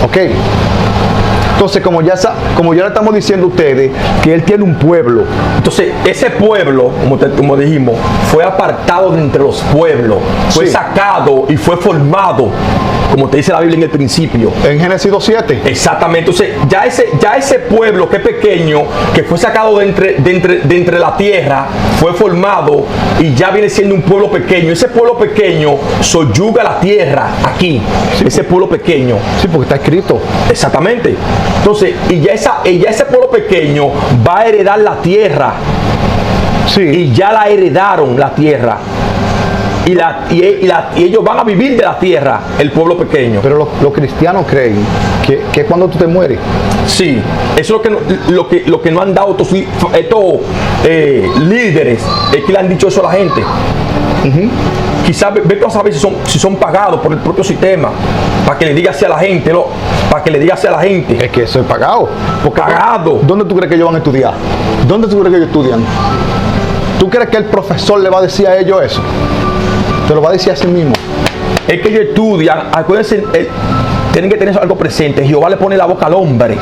Ok. Entonces, como ya le estamos diciendo a ustedes, que él tiene un pueblo.
Entonces, ese pueblo, como dijimos, fue apartado de entre los pueblos, fue
Sí.
sacado y fue formado, como te dice la Biblia en el principio.
En Génesis 2:7.
Exactamente. Entonces, ya ese pueblo que es pequeño, que fue sacado de entre la tierra, fue formado y ya viene siendo un pueblo pequeño. Ese pueblo pequeño soyuga la tierra aquí. Sí. Ese pueblo pequeño.
Sí, porque está escrito.
Exactamente. Entonces, y ya ese pueblo pequeño va a heredar la tierra.
Sí.
Y ya la heredaron la tierra. Y ellos van a vivir de la tierra, el pueblo pequeño.
Pero los cristianos creen que cuando tú te mueres.
Sí, eso es lo que no han dado estos líderes, es que le han dicho eso a la gente. Quizás ve a saber si son pagados por el propio sistema, para que le diga así a la gente, para que le diga así a la gente.
Es que eso es pagado.
Pagado.
¿Dónde tú crees que ellos van a estudiar? ¿Dónde tú crees que ellos estudian? ¿Tú crees que el profesor le va a decir a ellos eso? Te lo va a decir a sí mismo.
Es que ellos estudian, acuérdense, tienen que tener algo presente. Jehová le pone la boca al hombre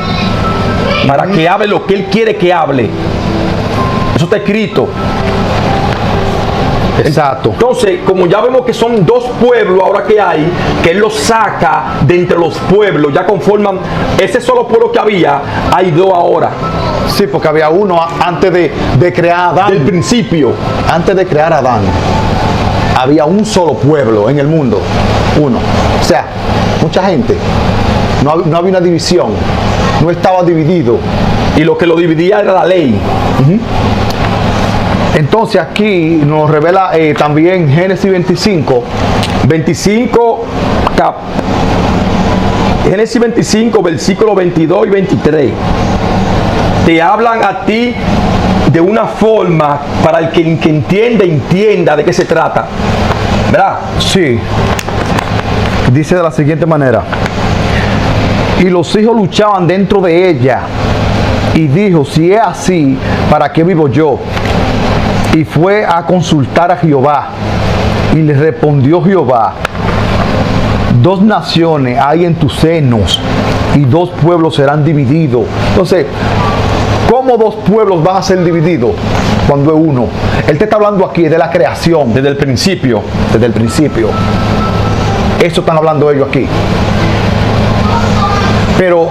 para que hable lo que él quiere que hable. Eso está escrito.
Exacto.
Entonces, como ya vemos que son 2 pueblos ahora que hay, que él los saca de entre los pueblos, ya conforman ese solo pueblo que había, hay 2 ahora.
Sí, porque había uno antes de crear a Adán.
Del principio.
Antes de crear a Adán, había un solo pueblo en el mundo. Uno. O sea, mucha gente. No había una división. No estaba dividido.
Y lo que lo dividía era la ley.
Entonces aquí nos revela también Génesis 25.
Génesis 25, versículos 22 y 23. Te hablan a ti de una forma para el que entienda de qué se trata. ¿Verdad?
Sí. Dice de la siguiente manera. Y los hijos luchaban dentro de ella. Y dijo, si es así, ¿para qué vivo yo? Y fue a consultar a Jehová. Y le respondió Jehová, 2 naciones hay en tus senos, y 2 pueblos serán divididos. Entonces, ¿cómo 2 pueblos van a ser divididos cuando es uno? Él te está hablando aquí de la creación.
Desde el principio.
Desde el principio. Eso están hablando ellos aquí. Pero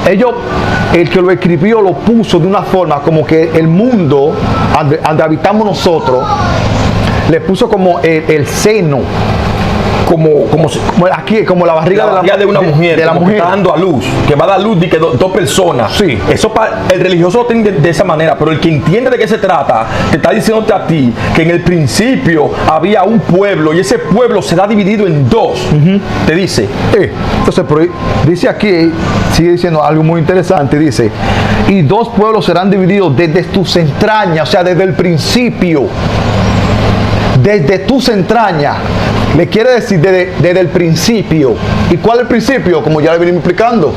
ellos, el que lo escribió lo puso de una forma como que el mundo donde habitamos nosotros, le puso como el seno, como aquí, como la barriga
de una mujer,
de la mujer
que está dando a luz, que va a dar luz de que 2 personas.
Sí.
Eso el religioso lo tiene de esa manera, pero el que entiende de qué se trata, te está diciéndote a ti que en el principio había un pueblo y ese pueblo será dividido en 2. Te dice.
Entonces, pero dice aquí, sigue diciendo algo muy interesante, dice, y 2 pueblos serán divididos desde tus entrañas, o sea, desde el principio. Desde tus entrañas, le quiere decir desde el principio. ¿Y cuál es el principio? Como ya le venimos explicando.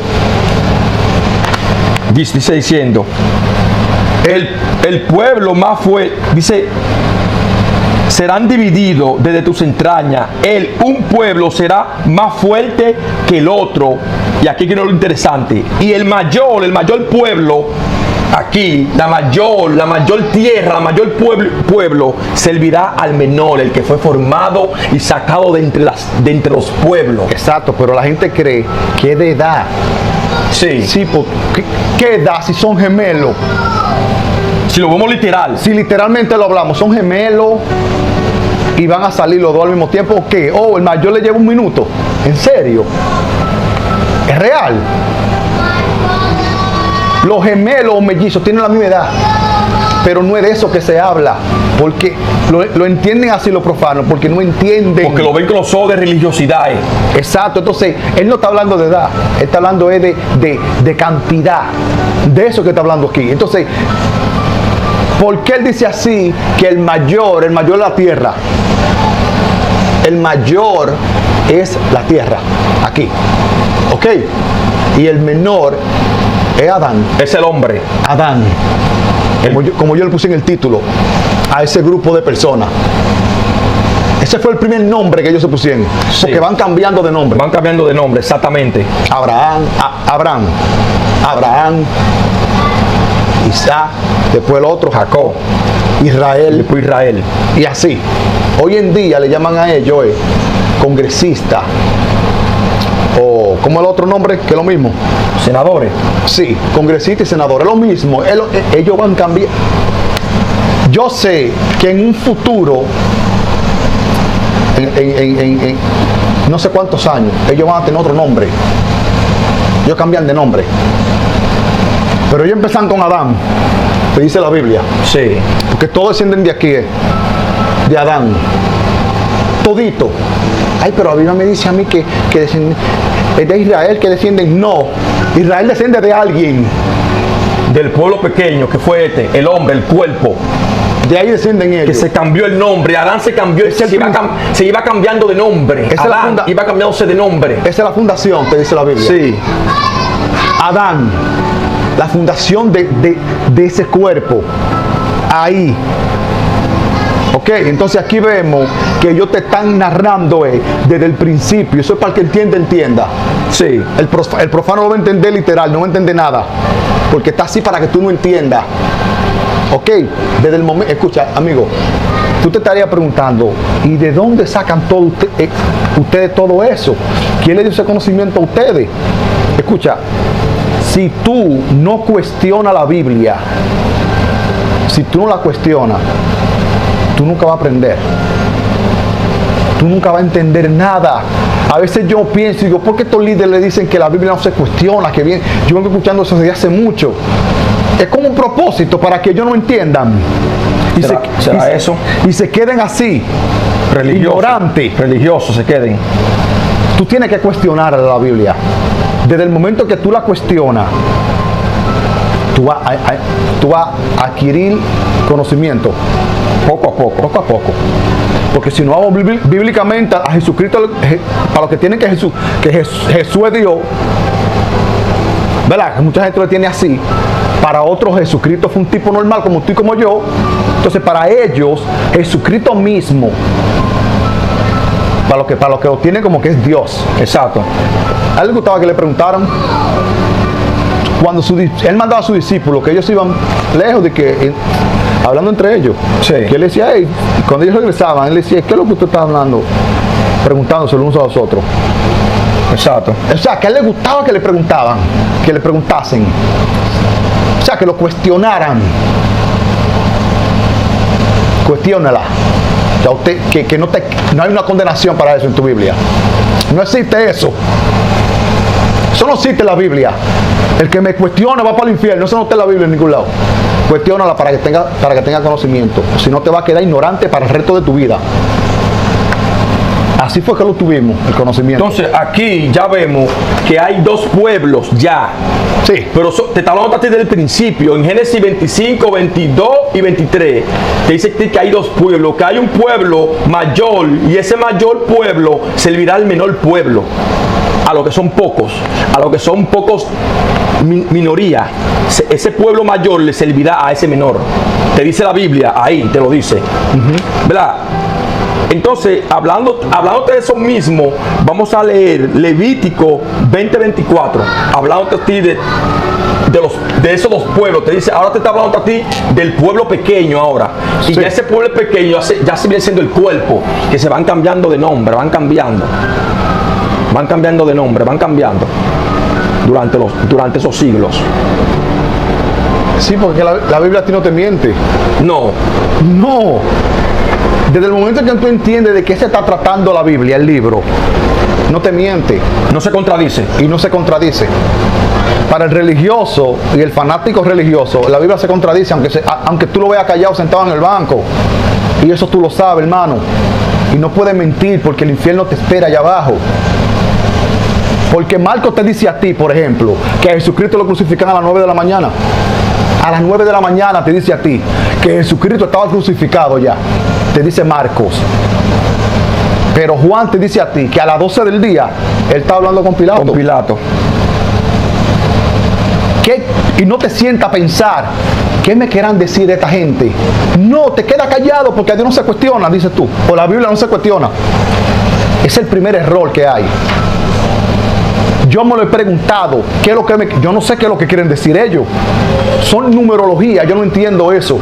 Dice diciendo, el pueblo más fuerte, dice, serán divididos desde tus entrañas. Un pueblo será más fuerte que el otro. Y aquí quiero lo interesante. Y el mayor pueblo, aquí, la mayor tierra, la mayor pueblo, servirá al menor, el que fue formado y sacado de entre los pueblos.
Exacto, pero la gente cree que es de edad.
Sí.
Sí, ¿qué edad si son gemelos?
Si lo vemos literal.
Si literalmente lo hablamos, son gemelos y van a salir los 2 al mismo tiempo, ¿o qué? Oh, el mayor le lleva 1 minuto. ¿En serio? ¿Es real? Los gemelos o mellizos tienen la misma edad, pero no es de eso que se habla, porque lo entienden así los profanos, porque no entienden.
Porque lo ven con los ojos de religiosidad.
Exacto, entonces él no está hablando de edad, él está hablando de cantidad, de eso que está hablando aquí. Entonces, ¿por qué él dice así que el mayor es la tierra? El mayor es la tierra, aquí, ¿ok? Y el menor es Adán.
Es el hombre.
Adán. Como yo le puse en el título a ese grupo de personas. Ese fue el primer nombre que ellos se pusieron. Sí. Porque van cambiando de nombre.
Van cambiando de nombre, exactamente.
Abraham. Isaac. Después el otro, Jacob. Israel.
Después Israel.
Y así. Hoy en día le llaman a ellos congresistas. O como el otro nombre, que es lo mismo.
Senadores.
Sí, congresistas y senadores, es lo mismo. Ellos van a cambiar. Yo sé que en un futuro, en no sé cuántos años, ellos van a tener otro nombre. Ellos cambian de nombre. Pero ellos empiezan con Adán, que dice la Biblia.
Sí.
Porque todos descienden de aquí, de Adán. Todito. Ay, pero la Biblia me dice a mí que es de Israel que descienden. No, Israel desciende de alguien.
Del pueblo pequeño que fue el hombre, el cuerpo.
De ahí descienden ellos.
Que se cambió el nombre. Adán se cambió, se iba cambiando de nombre. Adán iba cambiándose de nombre.
Esa es la fundación que dice la Biblia.
Sí.
Adán, la fundación de ese cuerpo. Ahí. Ok, entonces aquí vemos que ellos te están narrando desde el principio. Eso es para el que entienda.
Sí.
El profano no va a entender literal, no va a entender nada. Porque está así para que tú no entiendas. Ok, desde el momento, escucha, amigo, tú te estarías preguntando, ¿y de dónde sacan todo ustedes todo eso? ¿Quién le dio ese conocimiento a ustedes? Escucha, si tú no cuestionas la Biblia, si tú no la cuestionas, tú nunca vas a aprender. Tú nunca vas a entender nada. A veces yo pienso y digo, ¿por qué estos líderes le dicen que la Biblia no se cuestiona? Que bien, yo vengo escuchando eso desde hace mucho. Es como un propósito para que ellos no entiendan.
¿Será eso?
Y se queden así, ignorantes.
Religiosos se queden.
Tú tienes que cuestionar la Biblia. Desde el momento que tú la cuestionas, tú vas a adquirir conocimiento.
Poco a poco.
Poco a poco. Porque si no vamos bíblicamente a Jesucristo, para los que tienen que Jesús es Dios, ¿verdad? Mucha gente lo tiene así. Para otros Jesucristo fue un tipo normal como tú y como yo. Entonces para ellos Jesucristo mismo, para los que lo tienen como que es Dios.
Exacto.
A él le gustaba que le preguntaran cuando él mandaba a sus discípulos que ellos iban lejos de que hablando entre ellos.
Sí.
Que él decía, hey, cuando ellos regresaban, él decía, ¿qué es lo que usted está hablando? Preguntándose los unos a los otros.
Exacto.
O sea, que a él le gustaba que le preguntaban, que le preguntasen. O sea, que lo cuestionaran. Cuestiónala. O sea, no hay una condenación para eso en tu Biblia. No existe eso. Eso no existe en la Biblia. El que me cuestiona va para el infierno. Eso no está en la Biblia en ningún lado. Cuestiónala para que tenga conocimiento. Si no te va a quedar ignorante para el resto de tu vida. Así fue que lo tuvimos, el conocimiento.
Entonces aquí ya vemos que hay dos pueblos ya.
Sí.
Pero te está hablando desde el principio. En Génesis 25, 22 y 23 te dice que hay dos pueblos. Que hay un pueblo mayor y ese mayor pueblo servirá al menor pueblo. A lo que son pocos. A lo que son pocos minoría. Ese pueblo mayor le servirá a ese menor. Te dice la Biblia, ahí te lo dice. ¿Verdad? Entonces, hablando de eso mismo, vamos a leer Levítico 20:24, hablando a ti de esos dos pueblos. Te dice, ahora te está hablando a ti del pueblo pequeño ahora. Y sí, ya ese pueblo pequeño ya se viene siendo el cuerpo, que se van cambiando de nombre, van cambiando de nombre, van cambiando durante esos siglos.
Sí, porque la Biblia a ti no te miente.
No.
Desde el momento en que tú entiendes de qué se está tratando la Biblia, el libro, no te miente.
No se contradice.
Y no se contradice. Para el religioso y el fanático religioso, la Biblia se contradice, aunque tú lo veas callado sentado en el banco. Y eso tú lo sabes, hermano. Y no puedes mentir porque el infierno te espera allá abajo. Porque Marcos te dice a ti, por ejemplo, que a Jesucristo lo crucifican a las 9 de la mañana. A las 9 de la mañana te dice a ti que Jesucristo estaba crucificado ya. Te dice Marcos. Pero Juan te dice a ti que a las 12 del día él está hablando con Pilato. Y no te sienta a pensar, ¿qué me quieran decir esta gente? No, te queda callado porque a Dios no se cuestiona, dices tú. O la Biblia no se cuestiona. Es el primer error que hay. Yo me lo he preguntado, yo no sé qué es lo que quieren decir ellos. Son numerología, yo no entiendo eso.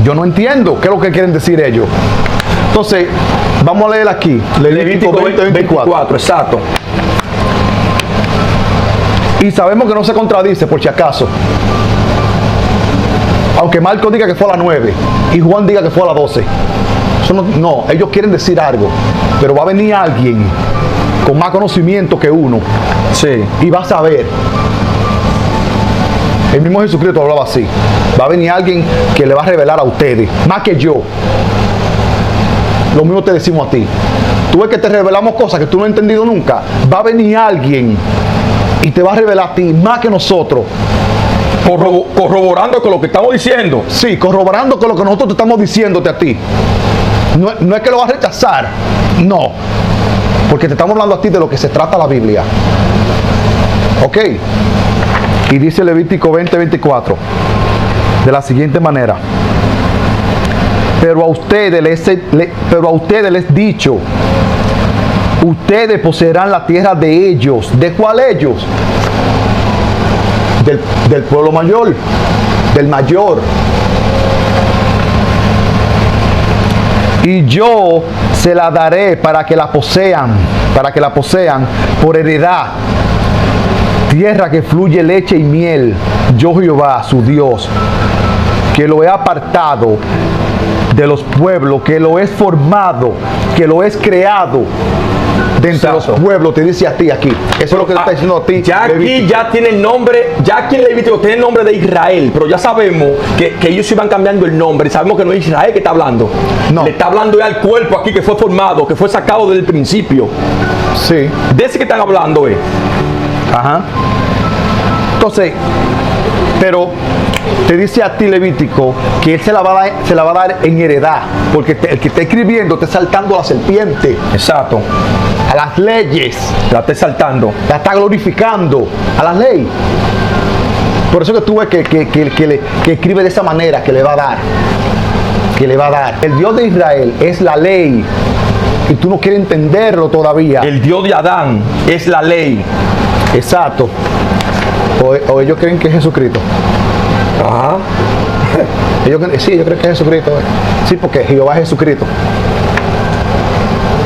Yo no entiendo qué es lo que quieren decir ellos. Entonces, vamos a leer aquí.
Levítico 20:24. Exacto.
Y sabemos que no se contradice, por si acaso. Aunque Marcos diga que fue a las 9 y Juan diga que fue a las 12. Eso no, ellos quieren decir algo. Pero va a venir alguien con más conocimiento que uno.
Sí.
Y va a saber. El mismo Jesucristo hablaba así. Va a venir alguien que le va a revelar a ustedes, más que yo. Lo mismo te decimos a ti. Tú ves que te revelamos cosas que tú no has entendido nunca. Va a venir alguien y te va a revelar a ti más que nosotros.
Corroborando con lo que estamos diciendo.
Sí, corroborando con lo que nosotros te estamos diciéndote a ti. No es que lo vas a rechazar. No. Porque te estamos hablando a ti de lo que se trata la Biblia. Ok. Y dice Levítico 20:24 de la siguiente manera: pero a ustedes les he dicho, ustedes poseerán la tierra de ellos. ¿De cuál ellos? Del pueblo mayor, del mayor. Y yo se la daré para que la posean por heredad. tierra que fluye leche y miel, yo Jehová, su Dios, que lo he apartado de los pueblos, que lo he formado, que lo he creado de entre los pueblos, te dice a ti aquí. Eso es lo que te está diciendo a ti.
Ya
Levítico.
aquí ya tiene el nombre, ya aquí en Levítico tiene el nombre de Israel, pero ya sabemos que ellos iban cambiando el nombre, y sabemos que no es Israel que está hablando.
No.
Le está hablando ya al cuerpo aquí que fue formado, que fue sacado desde el principio.
Sí.
De ese que están hablando,
Ajá. Entonces, pero te dice a ti Levítico que él se la va a dar en heredad, porque el que está escribiendo está saltando a la serpiente,
Exacto.
a las leyes,
La está saltando.
la está glorificando a la ley. Por eso que tú ves que escribe de esa manera, que le va a dar. Que le va a dar. El Dios de Israel es la ley y tú no quieres entenderlo todavía.
El Dios de Adán es la ley.
Exacto. O ellos creen que es Jesucristo.
Ajá.
Sí, ellos creen que es Jesucristo. Sí, porque Jehová es Jesucristo.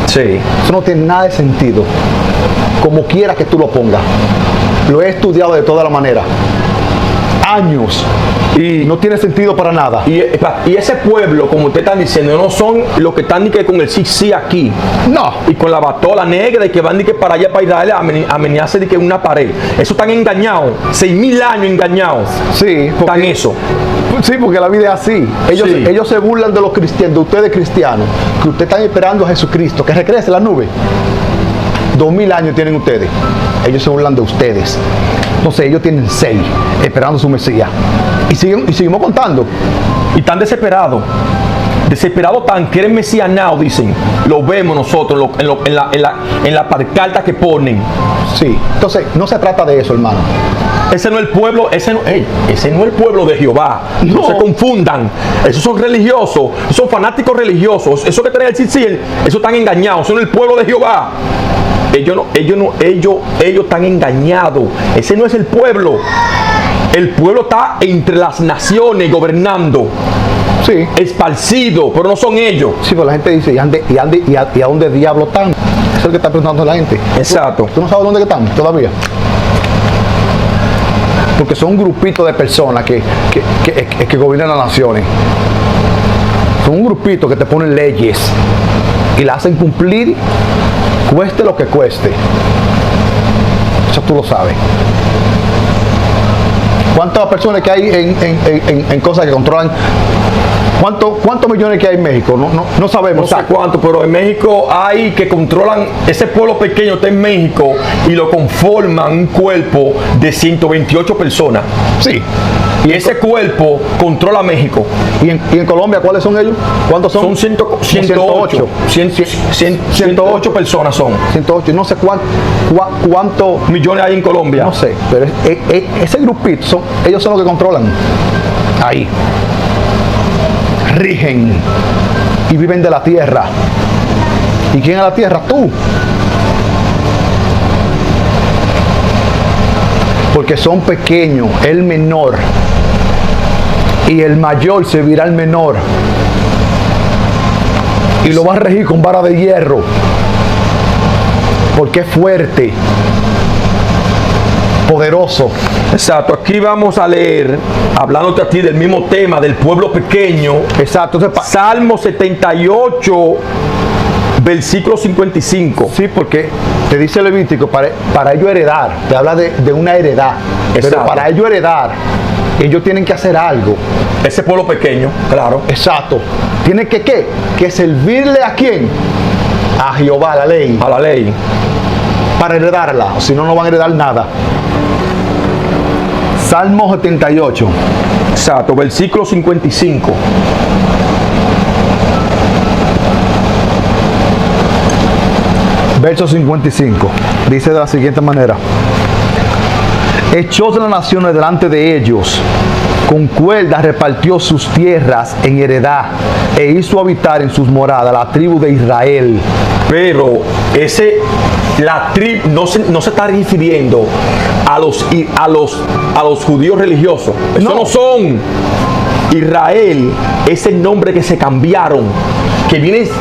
Sí.
Eso no tiene nada de sentido. Como quiera que tú lo pongas. Lo he estudiado de toda la manera. Años. Y no tiene sentido para nada.
Y ese pueblo, como ustedes están diciendo, no son los que están ni que con el sí aquí.
No.
Y con la batola negra y que van ni que para allá para Israel a menearse de que una pared. Eso están engañados. 6.000 años engañados.
Sí.
Están eso.
Sí, porque la vida es así.
Sí.
Ellos se burlan de los cristianos, de ustedes cristianos, que ustedes están esperando a Jesucristo, que regrese la nube. 2000 años tienen ustedes. Ellos se burlan de ustedes. Entonces ellos tienen 6 esperando su Mesías. Y seguimos contando.
Y están desesperados. Desesperados tan, quieren Mesías now, dicen. Lo vemos nosotros en la pancarta que ponen.
Sí. Entonces no se trata de eso, hermano.
Ese no es el pueblo, ese no es el pueblo de Jehová. No se confundan. Esos son religiosos, esos son fanáticos religiosos. Esos que tienen el chichil, esos están engañados. Son el pueblo de Jehová. Ellos están engañados. Ese no es el pueblo. El pueblo está entre las naciones gobernando.
Sí.
Esparcido, pero no son ellos.
Sí, pero la gente dice, ¿y a dónde diablo están? Eso es lo que está preguntando la gente.
Exacto.
¿Tú no sabes dónde están todavía? Porque son un grupito de personas que gobiernan las naciones. Son un grupito que te ponen leyes y las hacen cumplir, cueste lo que cueste. Eso tú lo sabes. ¿Cuántas personas que hay en cosas que controlan? ¿Cuántos millones que hay en México? No sabemos.
No sé cuánto, pero en México hay que controlan, ese pueblo pequeño está en México y lo conforman un cuerpo de 128 personas.
Sí.
Y ese cuerpo controla México.
¿Y en Colombia cuáles son ellos? ¿Cuántos son?
Son 108. 108 personas son.
108. No sé cuántos
Millones hay en Colombia.
No sé, pero ese grupito, ellos son los que controlan. Ahí. Rigen y viven de la tierra. ¿Y quién es la tierra? Tú. Porque son pequeños, el menor, y el mayor servirá al menor, y lo va a regir con vara de hierro, porque es fuerte, poderoso.
Exacto, aquí vamos a leer, hablándote a ti del mismo tema, del pueblo pequeño.
Exacto. Entonces,
Salmo 78, versículo 55.
sí, porque te dice Levítico, para ellos heredar, te habla de una heredad.
Exacto.
Pero para ellos heredar, ellos tienen que hacer algo.
Ese pueblo pequeño, claro.
Exacto. Tienen que ¿qué? Que servirle a quién? A Jehová, la ley,
A la ley.
para heredarla. Si no, no van a heredar nada. Salmo 78.
Exacto, versículo 55.
Verso 55. Dice de la siguiente manera. Echó de las naciones delante de ellos, con cuerdas repartió sus tierras en heredad, e hizo habitar en sus moradas la tribu de Israel.
Pero la tribu no se está refiriendo a los judíos religiosos. Eso no son. Israel es el nombre que se cambiaron,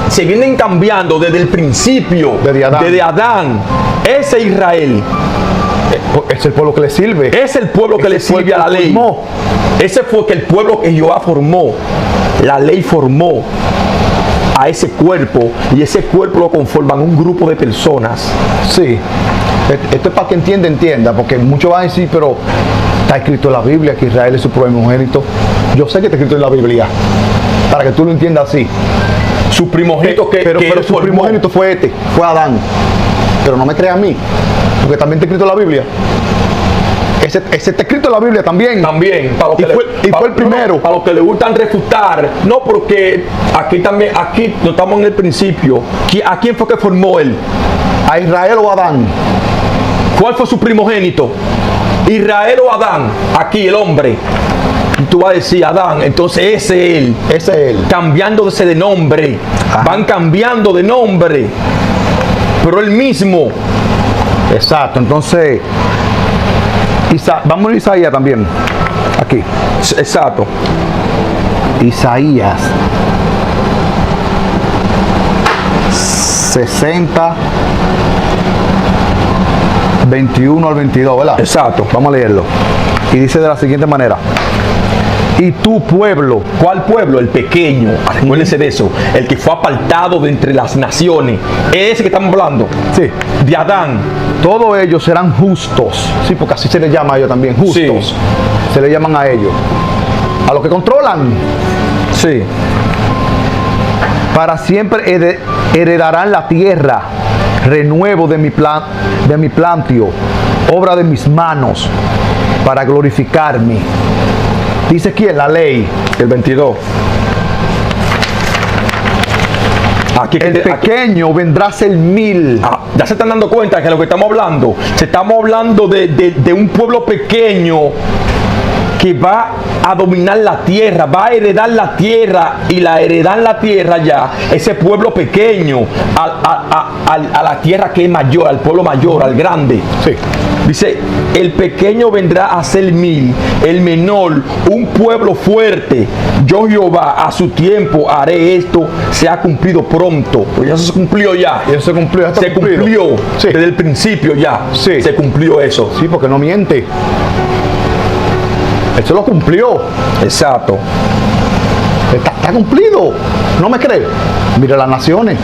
se vienen cambiando desde el principio,
Desde Adán.
desde Adán. Ese Israel
Es el pueblo que le sirve.
Es el pueblo que
Ese
le sirve a la
pueblo
ley.
formó.
Ese fue que el pueblo que Jehová formó. La ley formó a ese cuerpo y ese cuerpo lo conforman un grupo de personas.
Sí. Esto es para que entienda, porque muchos van a decir, pero está escrito en la Biblia que Israel es su primogénito. Yo sé que está escrito en la Biblia, para que tú lo entiendas así.
Su primogénito
pero
él
su
formó.
primogénito fue fue Adán. Pero no me creas a mí, porque también está escrito en la Biblia. Ese está escrito en la Biblia también.
También, para los que
fue el primero.
Para los que le gustan refutar, no, porque aquí no estamos en el principio. ¿A quién fue que formó él?
¿A Israel o a Adán?
¿Cuál fue su primogénito? ¿Israel o Adán? Aquí el hombre. Y tú vas a decir Adán, entonces ese es él.
Ese es él.
Cambiándose de nombre.
Ajá.
Van cambiando de nombre. Pero el mismo.
Exacto, entonces vamos a Isaías también. Aquí.
Exacto.
Isaías 60, 21 al 22, ¿verdad?
Exacto.
Vamos a leerlo. Y dice de la siguiente manera: y tu pueblo,
¿cuál pueblo? El pequeño. Acuérdense de eso. El que fue apartado de entre las naciones. Ese que estamos hablando.
sí,
De Adán.
todos ellos serán justos. Sí, porque así se les llama a ellos también, justos.
Sí.
Se le llaman a ellos. A los que controlan.
Sí.
Para siempre heredarán la tierra, renuevo de mi plantio, obra de mis manos, para glorificarme. Dice aquí en la ley,
El 22. Aquí,
el pequeño vendrá a ser 1000.
ya se están dando cuenta que lo que estamos hablando, estamos hablando de un pueblo pequeño que va a dominar la tierra, va a heredar la tierra, y la heredar la tierra ya, ese pueblo pequeño, a la tierra que es mayor, al pueblo mayor, al grande.
Sí.
Dice, el pequeño vendrá a ser 1000, el menor, un pueblo fuerte. Yo Jehová a su tiempo haré esto, se ha cumplido pronto. Pues ya se cumplió ya.
Y eso se cumplió. Ya está
Se
cumplido.
cumplió
Sí.
desde el principio ya.
Sí.
Se cumplió eso.
Sí, porque no miente. Eso lo cumplió.
Exacto.
Está cumplido. ¿No me crees? Mira las naciones.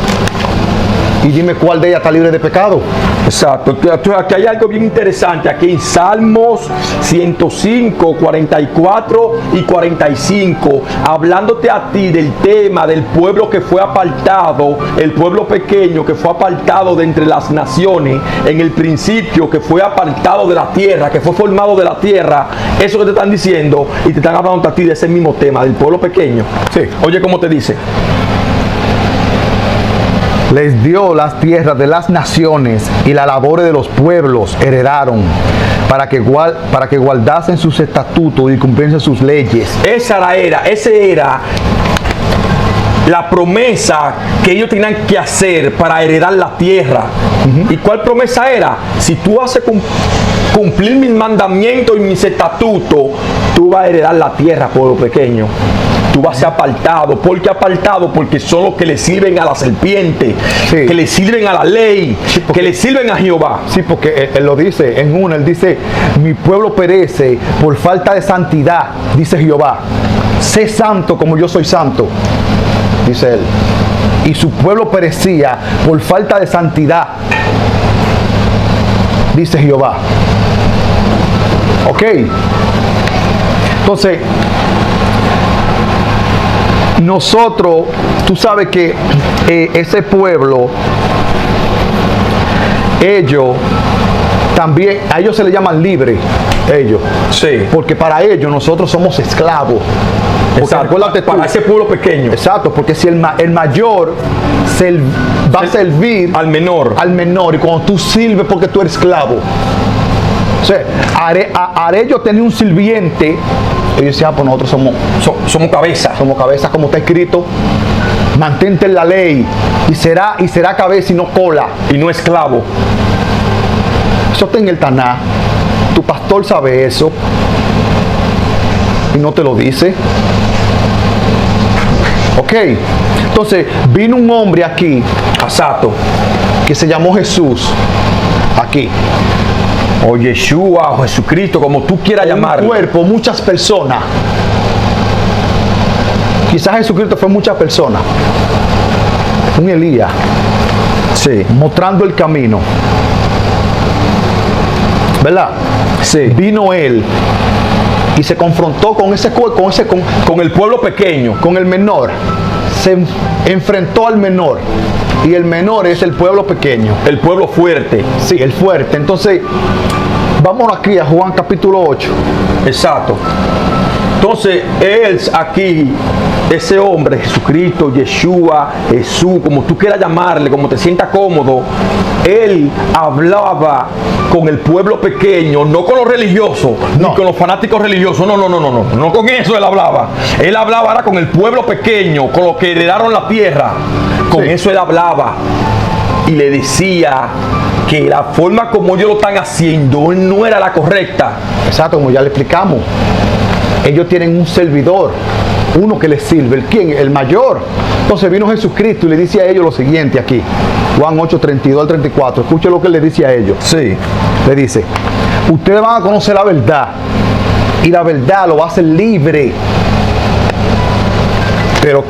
Y dime cuál de ellas está libre de pecado.
Exacto. Entonces, aquí hay algo bien interesante. Aquí en Salmos 105, 44 y 45, hablándote a ti del tema del pueblo que fue apartado, el pueblo pequeño que fue apartado de entre las naciones, en el principio que fue apartado de la tierra, que fue formado de la tierra. Eso que te están diciendo, y te están hablando a ti de ese mismo tema, del pueblo pequeño.
Sí.
Oye, ¿cómo te dice?
Les dio las tierras de las naciones y la labor de los pueblos heredaron, para que guardasen sus estatutos y cumpliesen sus leyes.
Ese era la promesa que ellos tenían que hacer para heredar la tierra. ¿Y cuál promesa era? Si tú haces cumplir mis mandamientos y mis estatutos, tú vas a heredar la tierra, pueblo pequeño. Tú vas a ser apartado. ¿Por qué apartado? Porque son los que le sirven a la serpiente,
Sí.
que le sirven a la ley,
Sí, porque-
que le sirven a Jehová.
Sí, porque él lo dice en una, él dice, mi pueblo perece por falta de santidad, dice Jehová. Sé santo como yo soy santo, dice él. Y su pueblo perecía por falta de santidad, dice Jehová. Ok. Entonces, nosotros, tú sabes que ese pueblo, ellos también, a ellos se les llaman libres, ellos,
Sí.
porque para ellos nosotros somos esclavos. Porque
Exacto.
acuérdate tú,
Para ese pueblo pequeño.
exacto, porque si el mayor va a servir
Al menor.
al menor, y cuando tú sirves porque tú eres esclavo. O sea, haré yo tener un sirviente. Ellos decían, pues nosotros
Somos cabeza.
somos cabezas, como está escrito. Mantente en la ley y será cabeza y no cola.
Y no esclavo.
Eso está en el Taná. Tu pastor sabe eso y no te lo dice. Ok. Entonces vino un hombre aquí
Exacto.
que se llamó Jesús. Aquí.
o Yeshua, o Jesucristo, como tú quieras
un
llamarlo.
cuerpo, muchas personas. Quizás Jesucristo fue muchas personas. Un Elías,
Sí,
mostrando el camino. ¿Verdad?
sí.
Vino él y se confrontó con
Con el pueblo pequeño.
con el menor. Se enfrentó al menor. Y el menor es el pueblo pequeño.
El pueblo fuerte.
Sí, el fuerte. Entonces, vamos aquí a Juan capítulo 8.
Exacto. Entonces, él aquí, ese hombre, Jesucristo, Yeshua, Jesús, como tú quieras llamarle, como te sientas cómodo, él hablaba con el pueblo pequeño, no con los religiosos,
No.
ni con los fanáticos religiosos, no con eso él hablaba. Él hablaba ahora con el pueblo pequeño, con los que heredaron la tierra. Con
Sí.
eso él hablaba y le decía que la forma como ellos lo están haciendo no era la correcta.
Exacto, como ya le explicamos. Ellos tienen un servidor, uno que les sirve. ¿Quién? El mayor. Entonces vino Jesucristo y le dice a ellos lo siguiente aquí. Juan 8, 32 al 34. Escuche lo que le dice a ellos.
Sí.
Le dice, ustedes van a conocer la verdad y la verdad lo va a hacer libre. Pero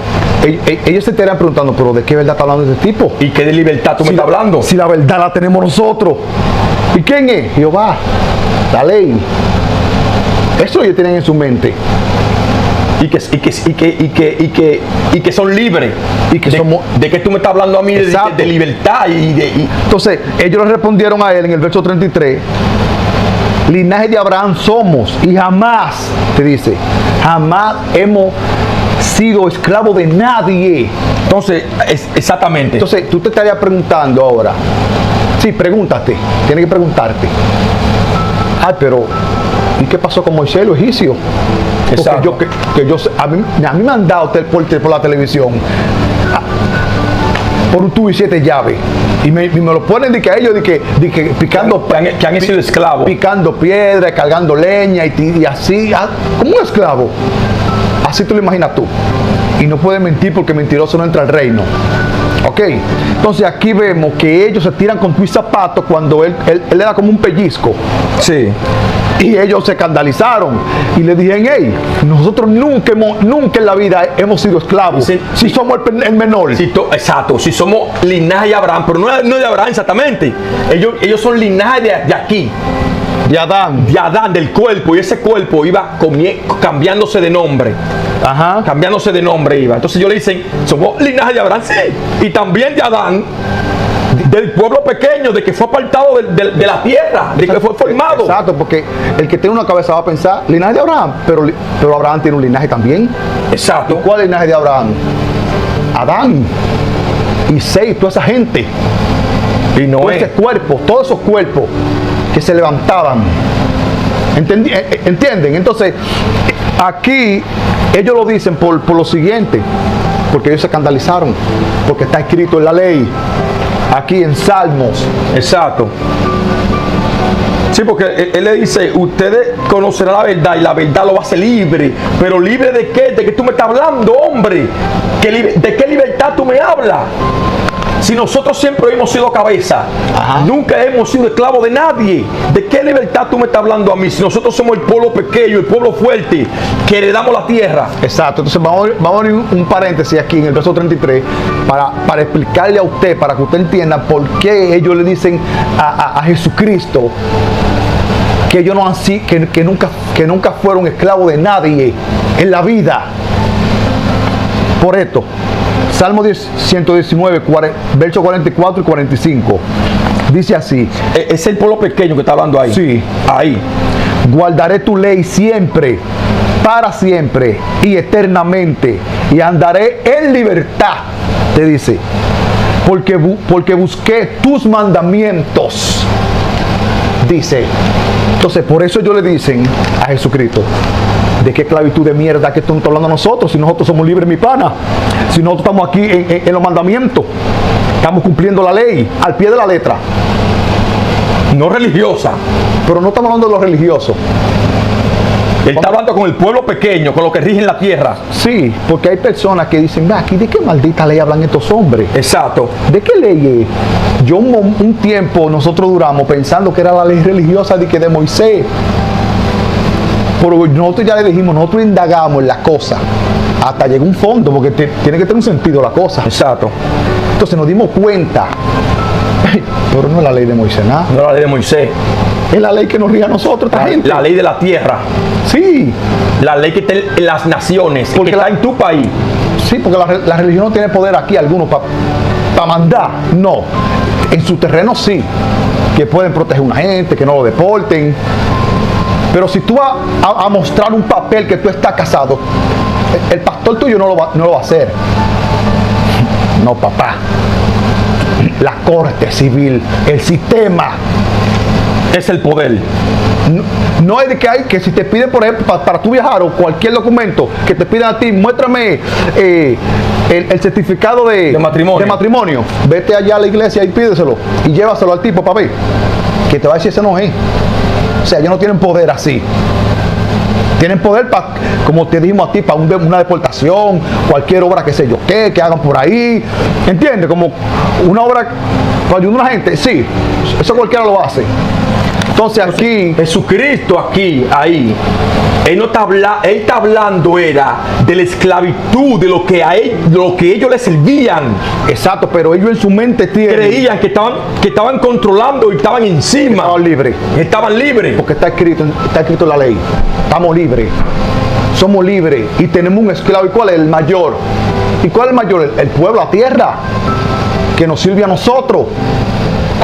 ellos se estarían preguntando, ¿pero de qué verdad está hablando ese tipo?
¿Y qué de libertad tú me
Si
estás hablando?
Si la verdad la tenemos nosotros. ¿Y quién es? Jehová, la ley. Eso ellos tienen en su mente.
Y que son libres.
Y que
de,
somos-
de que tú me estás hablando a mí
Exacto.
de libertad y
Entonces, ellos le respondieron a él en el verso 33, linaje de Abraham somos y jamás, te dice, jamás hemos sido esclavos de nadie.
entonces, exactamente.
Entonces, tú te estarías preguntando ahora, sí, pregúntate, tienes que preguntarte, ay, pero, ¿y qué pasó con Moisés, los egipcios? Porque
Exacto.
a mí me han dado por la televisión por un tubo y 7 llaves y me lo ponen de que a ellos de que picando
que han sido esclavos.
picando piedra, cargando leña y así como un esclavo. Así tú lo imaginas tú. Y no puede mentir porque mentiroso no entra al reino. Ok, entonces aquí vemos que ellos se tiran con tu zapato cuando él era como un pellizco.
Sí.
Y ellos se escandalizaron y le dijeron, hey, nosotros nunca en la vida hemos sido esclavos.
Sí,
si
sí.
somos el menor.
Exacto, si somos linaje de Abraham, pero no de Abraham exactamente. Ellos son linaje de aquí,
De Adán.
de Adán, del cuerpo, y ese cuerpo iba cambiándose de nombre.
Ajá.
Cambiándose de nombre iba. Entonces ellos le dicen, somos linaje de Abraham, sí. Y también de Adán, del pueblo pequeño, de que fue apartado de la tierra, de que fue formado.
Exacto, porque el que tiene una cabeza va a pensar, linaje de Abraham, pero Abraham tiene un linaje también.
Exacto.
¿Cuál es el linaje de Abraham? Adán. Y Seth, toda esa gente.
Y
Todo
Noé.
ese cuerpo, todos esos cuerpos que se levantaban. ¿Entienden? Entonces, aquí ellos lo dicen por lo siguiente, porque ellos se escandalizaron, porque está escrito en la ley, aquí en Salmos.
Exacto. Sí, porque él le dice, ustedes conocerán la verdad y la verdad lo va a hacer libre. ¿Pero libre de qué? ¿De qué tú me estás hablando, hombre? ¿De qué libertad tú me hablas? Si nosotros siempre hemos sido cabeza,
Ajá.
nunca hemos sido esclavos de nadie. ¿De qué libertad tú me estás hablando a mí? Si nosotros somos el pueblo pequeño, el pueblo fuerte, que heredamos la tierra.
Exacto, entonces vamos a abrir un paréntesis aquí en el verso 33 para explicarle a usted, para que usted entienda por qué ellos le dicen a Jesucristo que ellos no han sido, que nunca fueron esclavos de nadie en la vida. Por esto, Salmo 119, versos 44 y 45, dice así,
Es el pueblo pequeño que está hablando ahí.
sí,
Ahí.
guardaré tu ley siempre, para siempre y eternamente, y andaré en libertad, te dice, porque busqué tus mandamientos, dice. Entonces, por eso ellos le dicen a Jesucristo, ¿de qué esclavitud de mierda que estamos hablando nosotros? Si nosotros somos libres, mi pana. Si nosotros estamos aquí en los mandamientos, estamos cumpliendo la ley al pie de la letra.
No religiosa.
Pero no estamos hablando de los religiosos.
Él está hablando con el pueblo pequeño, con lo que rige en la tierra.
Sí, porque hay personas que dicen, "Ve aquí, ¿de qué maldita ley hablan estos hombres?
Exacto.
¿De qué ley es?" Yo un tiempo nosotros duramos pensando que era la ley religiosa de Moisés. Pero nosotros ya le dijimos, nosotros indagamos en la cosa hasta llegó un fondo, porque tiene que tener un sentido la cosa.
Exacto.
Entonces nos dimos cuenta, pero no es la ley de Moisés, nada.
No la ley de Moisés.
Es la ley que nos rige a nosotros, esta gente.
La ley de la tierra.
Sí.
La ley que está en las naciones,
Porque
que está en tu país.
Sí, porque la religión no tiene poder aquí, algunos para mandar. No. En su terreno sí. Que pueden proteger a una gente, que no lo deporten. Pero si tú vas a mostrar un papel que tú estás casado, el pastor tuyo no lo va a hacer. No, papá. La corte civil, el sistema.
Es el poder.
No es de que hay que si te piden, por ejemplo, para tú viajar o cualquier documento que te pidan a ti, muéstrame el certificado de matrimonio. Vete allá a la iglesia y pídeselo y llévaselo al tipo para ver. Que te va a decir ese no es. O sea, ellos no tienen poder así. Tienen poder para, como te dijimos a ti, para una deportación, cualquier obra que sé yo qué, que hagan por ahí. ¿Entiendes? Como una obra para ayudar a una gente. Sí, eso cualquiera lo hace. Entonces aquí,
Jesucristo aquí, ahí, él está hablando era de la esclavitud, de lo que ellos le servían.
exacto, pero ellos en su mente
Creían que estaban controlando y estaban encima.
estaban libres.
Estaban libres.
Porque está escrito en la ley. Estamos libres. Somos libres y tenemos un esclavo. ¿Y cuál es el mayor? ¿Y cuál es el mayor? El pueblo, la tierra, que nos sirve a nosotros.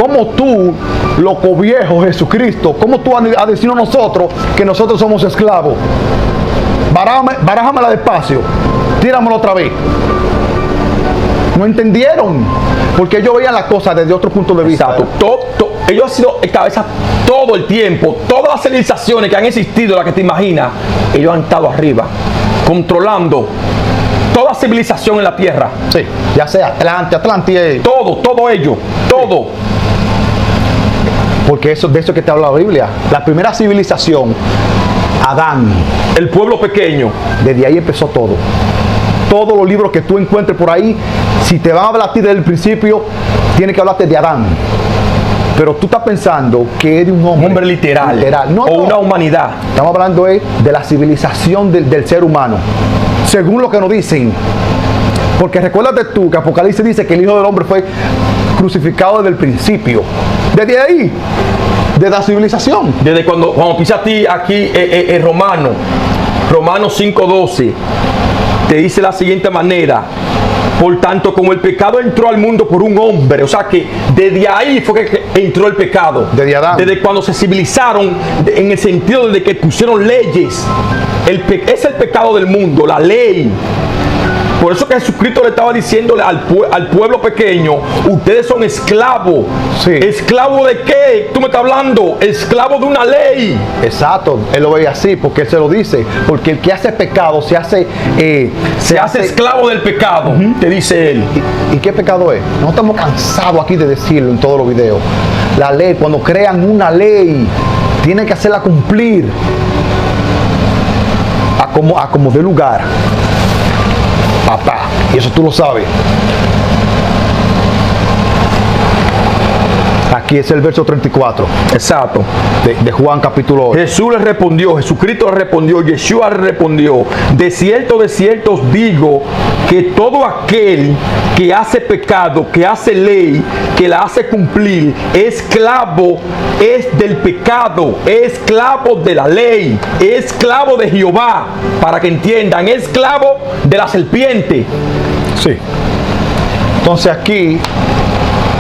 ¿Cómo tú, loco viejo Jesucristo, cómo tú vas a decirnos a nosotros que nosotros somos esclavos? Barájamela despacio, tíramelo otra vez. No entendieron, porque ellos veían las cosas desde otro punto de vista.
Exacto. Ellos han sido cabeza todo el tiempo. Todas las civilizaciones que han existido, las que te imaginas, ellos han estado arriba, controlando toda civilización en la tierra.
Sí, ya sea Atlántida.
Todo ello, todo.
Porque de eso que te habla la Biblia. La primera civilización, Adán.
El pueblo pequeño.
Desde ahí empezó todo. Todos los libros que tú encuentres por ahí, si te van a hablar a ti desde el principio, tiene que hablarte de Adán. Pero tú estás pensando que es de un hombre
literal.
No,
una humanidad.
Estamos hablando de la civilización del ser humano. Según lo que nos dicen. Porque recuérdate tú que Apocalipsis dice que el Hijo del Hombre fue crucificado desde el principio. Desde ahí, de la civilización.
Desde cuando pisaste aquí Romanos 5:12, te dice de la siguiente manera: por tanto, como el pecado entró al mundo por un hombre, o sea que desde ahí fue que entró el pecado.
Desde Adán.
Desde cuando se civilizaron, en el sentido de que pusieron leyes. Es el pecado del mundo, la ley. Por eso que Jesucristo le estaba diciéndole al pueblo pequeño: ustedes son esclavos.
Sí.
¿Esclavo de qué? Tú me estás hablando. Esclavo de una ley.
Exacto, él lo ve así, porque él se lo dice. Porque el que hace pecado se hace
esclavo del pecado, te dice él.
¿Y qué pecado es? No estamos cansados aquí de decirlo en todos los videos. La ley, cuando crean una ley, tienen que hacerla cumplir a como dé lugar. Papá, y eso tú lo sabes. Aquí es el verso 34.
Exacto.
De Juan capítulo 8.
Jesucristo le respondió, Yeshua le respondió: de cierto os digo que todo aquel que hace pecado, que hace ley, que la hace cumplir, esclavo es del pecado, esclavo de la ley, esclavo de Jehová, para que entiendan, esclavo de la serpiente.
Sí. Entonces aquí,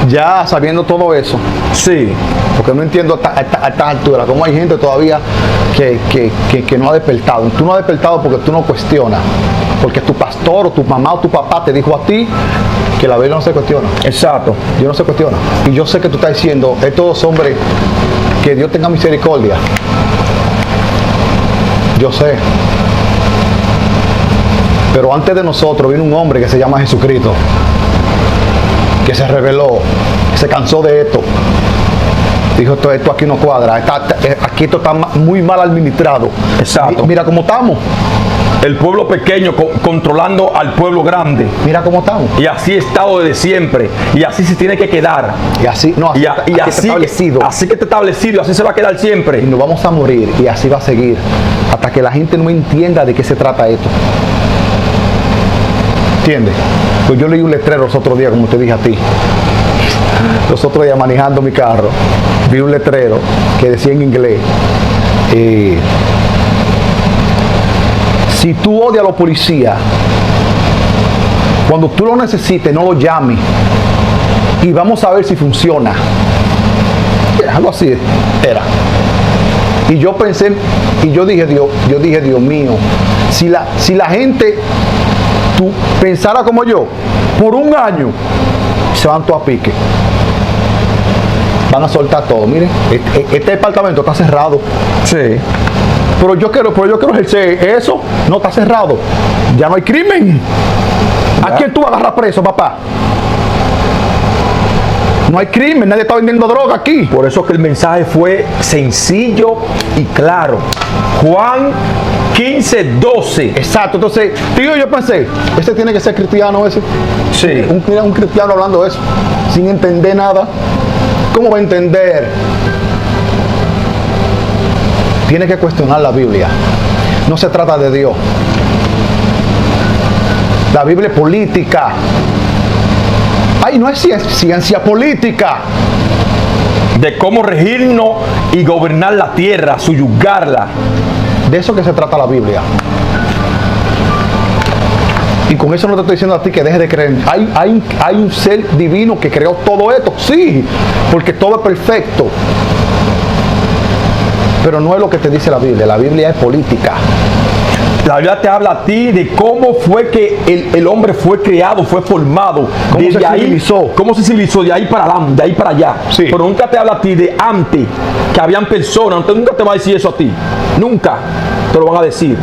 ya sabiendo todo eso,
sí,
porque no entiendo a esta altura cómo hay gente todavía que no ha despertado. Tú no has despertado porque tú no cuestionas, porque tu pastor o tu mamá o tu papá te dijo a ti que la Biblia no se cuestiona.
Exacto.
Dios no se cuestiona. Y yo sé que tú estás diciendo, estos hombres, que Dios tenga misericordia. Yo sé. Pero antes de nosotros vino un hombre que se llama Jesucristo, que se rebeló, se cansó de esto Dijo, esto aquí no cuadra, aquí esto está muy mal administrado.
Exacto.
Mira cómo estamos.
El pueblo pequeño controlando al pueblo grande.
Mira cómo estamos.
Y así ha estado desde siempre. Y así se tiene que quedar.
Y así, no, así,
y así
está establecido.
Así que está establecido, así se va a quedar siempre.
Y nos vamos a morir y así va a seguir. Hasta que la gente no entienda de qué se trata esto. ¿Entiendes? Pues yo leí un letrero los otros días, como te dije a ti. Los otros días manejando mi carro, vi un letrero que decía en inglés, si tú odias a los policías, cuando tú lo necesites, no lo llames y vamos a ver si funciona. Algo así era. Y yo pensé, y yo dije, Dios mío, si la gente pensara como yo, por un año, se van todos a pique. Van a soltar todo. Miren, este departamento está cerrado.
Sí.
Pero yo quiero ejercer eso. No está cerrado. Ya no hay crimen. ¿A quién tú agarras preso, papá? No hay crimen, nadie está vendiendo droga aquí.
Por eso que el mensaje fue sencillo y claro. Juan 15:12.
Exacto, entonces, tío, yo pensé, ese tiene que ser cristiano ese.
Sí.
Un cristiano hablando de eso, sin entender nada. ¿Cómo va a entender? Tiene que cuestionar la Biblia. No se trata de Dios. La Biblia es política. Ay, no es ciencia política.
De cómo regirnos y gobernar la tierra, subyugarla.
De eso que se trata la Biblia. Y con eso no te estoy diciendo a ti que dejes de creer. Hay un ser divino que creó todo esto. Sí, porque todo es perfecto. Pero no es lo que te dice la Biblia. La Biblia es política.
La Biblia te habla a ti de cómo fue que el hombre fue creado, fue formado.
¿Cómo se civilizó?
Cómo se civilizó de ahí para adelante, de ahí para allá.
Sí.
Pero nunca te habla a ti de antes, que habían personas. Nunca te va a decir eso a ti. Nunca te lo van a decir.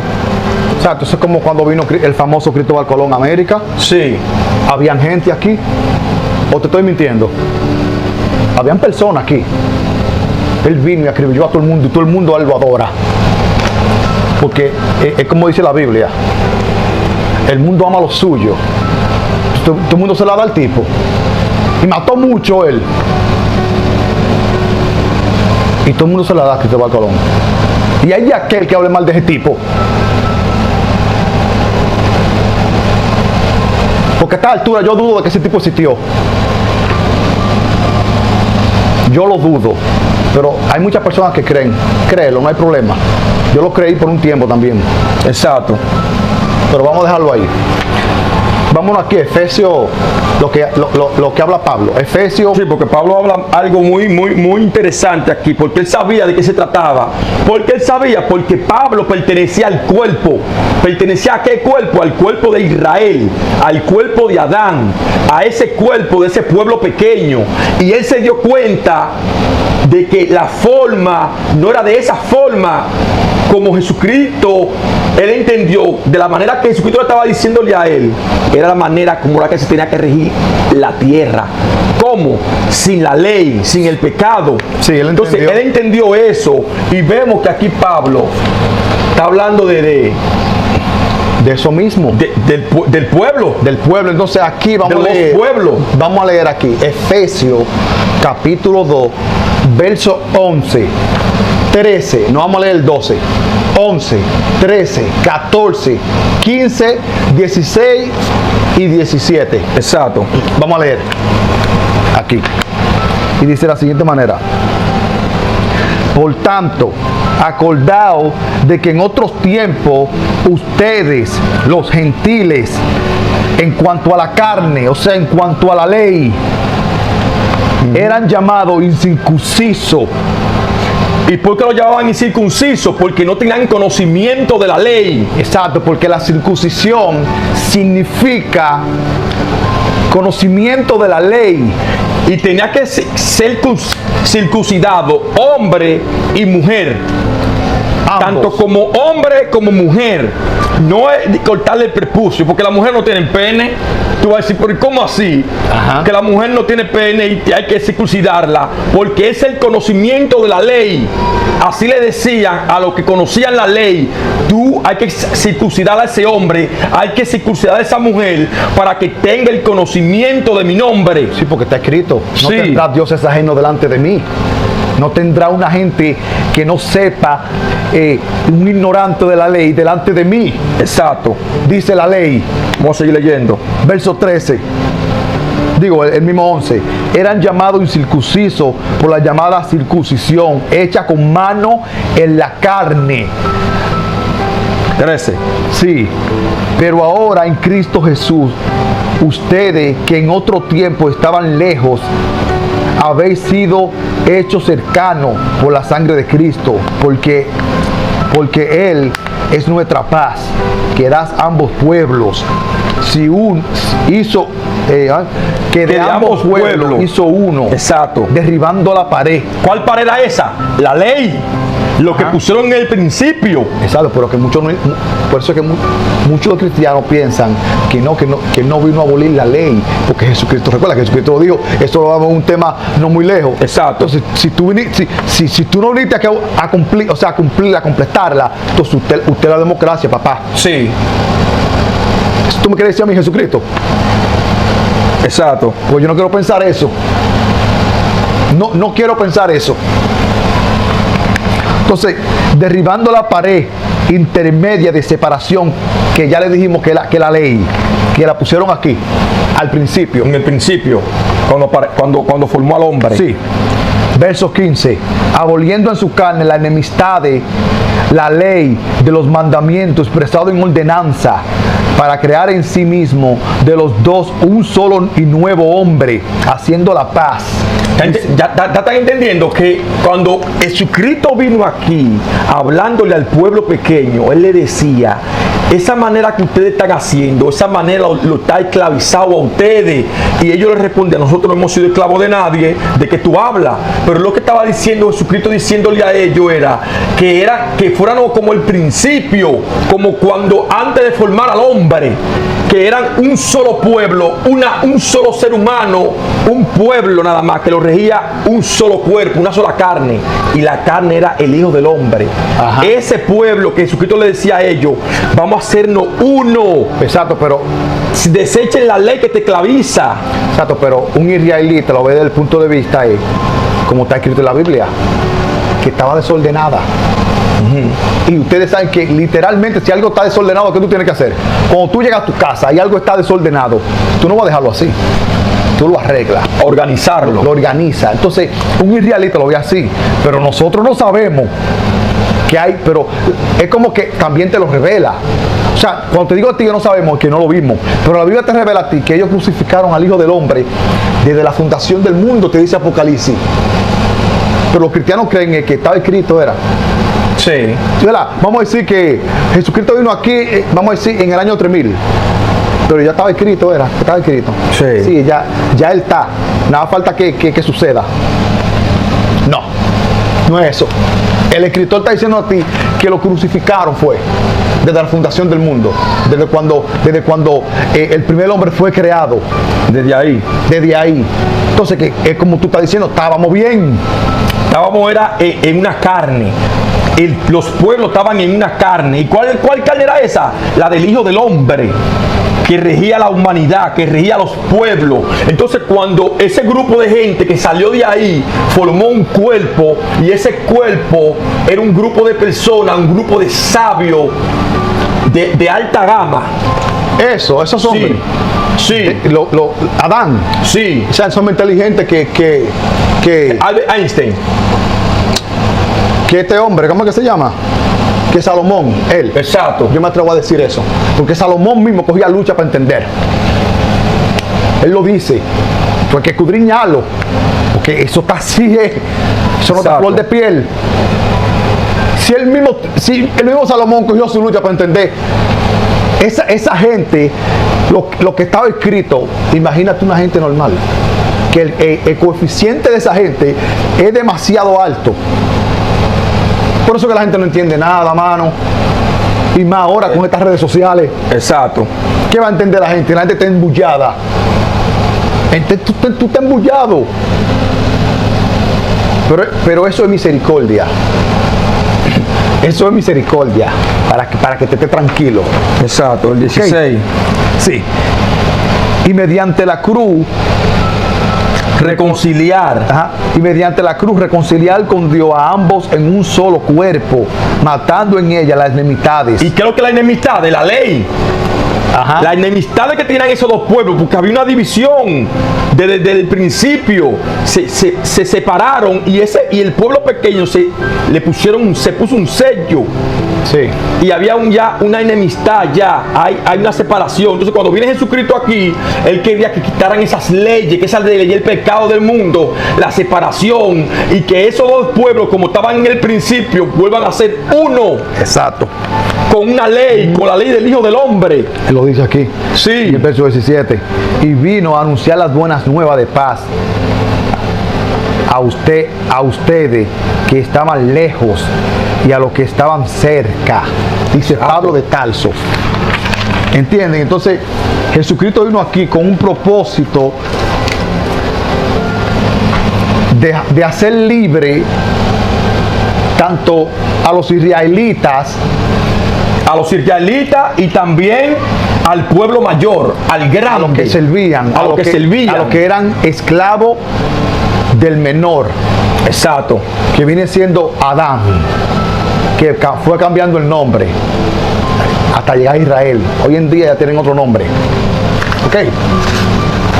O sea, entonces como cuando vino el famoso Cristóbal Colón a América.
Sí.
Habían gente aquí. ¿O te estoy mintiendo? Habían personas aquí. Él vino y acribilló a todo el mundo y todo el mundo a él lo adora. Porque es como dice la Biblia. El mundo ama lo suyo. Todo el mundo se la da al tipo. Y mató mucho él. Y todo el mundo se la da a Cristóbal Colón. Y hay de aquel que hable mal de ese tipo. Porque a esta altura yo dudo de que ese tipo existió. Yo lo dudo. Pero hay muchas personas que creen. Créelo, no hay problema. Yo lo creí por un tiempo también.
Exacto.
Pero vamos a dejarlo ahí. Vámonos aquí, Efesios, lo que habla Pablo. Efesios.
Sí, porque Pablo habla algo muy interesante aquí, porque él sabía de qué se trataba. Porque él sabía, porque Pablo pertenecía al cuerpo. ¿Pertenecía a qué cuerpo? Al cuerpo de Israel, al cuerpo de Adán, a ese cuerpo de ese pueblo pequeño. Y él se dio cuenta de que la forma no era de esa forma como Jesucristo. Él entendió de la manera que Jesucristo estaba diciéndole a él, era la manera como la que se tenía que regir la tierra. ¿Cómo? Sin la ley, sin el pecado.
Sí, él
entonces
entendió.
él entendió eso, y vemos que aquí Pablo está hablando de
eso mismo.
Del pueblo.
Del pueblo. Entonces aquí vamos a leer.
Pueblos.
Vamos a leer aquí. Efesios capítulo 2, verso 11. 13, no vamos a leer el 12, 11, 13, 14, 15, 16 y 17.
Exacto.
Vamos a leer aquí. Y dice de la siguiente manera: por tanto, acordaos de que en otros tiempos ustedes, los gentiles, en cuanto a la carne, o sea, en cuanto a la ley, eran llamados incircuncisos.
¿Y por qué lo llamaban incircuncisos? Porque no tenían conocimiento de la ley.
Exacto, porque la circuncisión significa conocimiento de la ley.
Y tenía que ser circuncidado hombre y mujer. tanto como hombre como mujer. No es cortarle el prepucio, porque la mujer no tiene pene. Tú vas a decir, pero ¿cómo así?
Ajá.
Que la mujer no tiene pene y hay que circuncidarla, porque es el conocimiento de la ley. Así le decían a los que conocían la ley: tú hay que circuncidar a ese hombre, hay que circuncidar a esa mujer para que tenga el conocimiento de mi nombre.
Sí, porque está escrito. No
Sí.
tendrá dioses ajenos delante de mí. No tendrá una gente que no sepa, un ignorante de la ley delante de mí.
Exacto.
Dice la ley,
Vamos a seguir leyendo.
verso 13. Digo, el mismo 11. Eran llamados incircuncisos por la llamada circuncisión, hecha con mano en la carne.
13.
Sí, pero ahora en Cristo Jesús, ustedes que en otro tiempo estaban lejos, habéis sido hechos cercanos por la sangre de Cristo, porque Él es nuestra paz, que da ambos pueblos. Que de ambos pueblos hizo uno.
Exacto.
Derribando la pared.
¿Cuál pared era esa? La ley. Lo que pusieron en el principio.
Exacto, pero que muchos no, por eso es que muchos cristianos piensan que no vino a abolir la ley, porque Jesucristo, recuerda que Jesucristo lo dijo, eso lo vamos a un tema no muy lejos.
Exacto.
Entonces, si tú no viniste a cumplir, o sea, a completarla, entonces usted es la democracia, papá.
Sí.
¿Tú me quieres decir a mí Jesucristo?
Exacto.
Pues yo no quiero pensar eso. No quiero pensar eso. Entonces, derribando la pared intermedia de separación, que ya le dijimos que la ley, que la pusieron aquí, al principio.
En el principio, cuando formó al hombre.
Sí. Verso 15. Aboliendo en su carne la enemistad de la ley de los mandamientos expresado en ordenanza, para crear en sí mismo de los dos un solo y nuevo hombre, haciendo la paz.
Ya están entendiendo que cuando Jesucristo vino aquí hablándole al pueblo pequeño, Él le decía: esa manera que ustedes están haciendo, esa manera lo está esclavizado a ustedes. Y ellos le respondían: nosotros no hemos sido esclavos de nadie, de que tú hablas. Pero lo que estaba diciendo Jesucristo, diciéndole a ellos, era que fueran como el principio, como cuando antes de formar al hombre, que eran un solo pueblo, un solo ser humano, un pueblo nada más, que lo regía un solo cuerpo, una sola carne, y la carne era el Hijo del Hombre.
Ajá.
Ese pueblo que Jesucristo le decía a ellos: vamos a hacernos uno.
Exacto, pero
Desechen la ley que te esclaviza.
exacto, pero un israelita lo ve desde el punto de vista, como está escrito en la Biblia, que estaba desordenada. Y ustedes saben que literalmente, si algo está desordenado, ¿qué tú tienes que hacer? Cuando tú llegas a tu casa y algo está desordenado, tú no vas a dejarlo así, tú lo arreglas,
Organizarlo.
lo organizas. Entonces un israelita lo ve así, pero nosotros no sabemos que hay, pero es como que también te lo revela. O sea, cuando te digo a ti que no sabemos, que no lo vimos, pero la Biblia te revela a ti que ellos crucificaron al Hijo del Hombre desde la fundación del mundo, te dice Apocalipsis. Pero los cristianos creen que estaba escrito, era.
Sí.
¿Verdad? Vamos a decir que Jesucristo vino aquí, vamos a decir, en el año 3000. Pero ya estaba escrito, estaba escrito.
Sí.
Sí, ya Él está. Nada falta que suceda. No es eso. El escritor está diciendo a ti que lo crucificaron fue desde la fundación del mundo, desde cuando el primer hombre fue creado.
Desde ahí.
Desde ahí. Entonces, que es como tú estás diciendo, estábamos bien.
Estábamos en una carne. Los pueblos estaban en una carne. ¿Y cuál carne era esa? La del Hijo del Hombre, que regía la humanidad, que regía los pueblos. Entonces, cuando ese grupo de gente que salió de ahí formó un cuerpo, y ese cuerpo era un grupo de personas, un grupo de sabios de alta gama.
Esos hombres.
Sí.
Adán.
Sí.
O sea, son más inteligentes que
Albert Einstein.
este hombre, ¿cómo es que se llama? Que Salomón, él.
Exacto.
Yo me atrevo a decir eso, porque Salomón mismo cogía lucha para entender. Él lo dice, pues hay que escudriñarlo, porque eso está así, eso no está flor de piel. Si el mismo Salomón cogió su lucha para entender, esa gente, lo que estaba escrito, imagínate una gente normal, que el coeficiente de esa gente es demasiado alto. Por eso que la gente no entiende nada, mano. Y más ahora con estas redes sociales.
Exacto.
¿Qué va a entender la gente? La gente está embullada. Tú estás embullado. Pero eso es misericordia. Eso es misericordia. Para que te estés tranquilo.
Exacto, el 16.
Okay. Sí. Y mediante la cruz
reconciliar.
Ajá. Y mediante la cruz reconciliar con Dios a ambos en un solo cuerpo, matando en ella las enemistades.
¿Y qué es lo que es la enemistad? De la ley.
Ajá.
La enemistad que tenían esos dos pueblos, porque había una división desde el principio, se separaron y el pueblo pequeño se puso un sello.
Sí.
Y había ya una enemistad, hay una separación. Entonces cuando viene Jesucristo aquí, Él quería que quitaran esas leyes, que esa ley, el pecado del mundo, la separación, y que esos dos pueblos, como estaban en el principio, vuelvan a ser uno.
Exacto.
Con una ley, con la ley del Hijo del Hombre.
Él lo dice aquí,
sí,
en el verso 17. Y vino a anunciar las buenas nuevas de paz a ustedes que estaban lejos y a los que estaban cerca, dice Pablo de Tarso. ¿Entienden? Entonces Jesucristo vino aquí con un propósito de hacer libre tanto a los israelitas y también al pueblo mayor, al grande, a los que servían,
a los
que eran esclavos del menor.
Exacto.
Que viene siendo Adán, que fue cambiando el nombre hasta llegar a Israel. Hoy en día ya tienen otro nombre. Ok.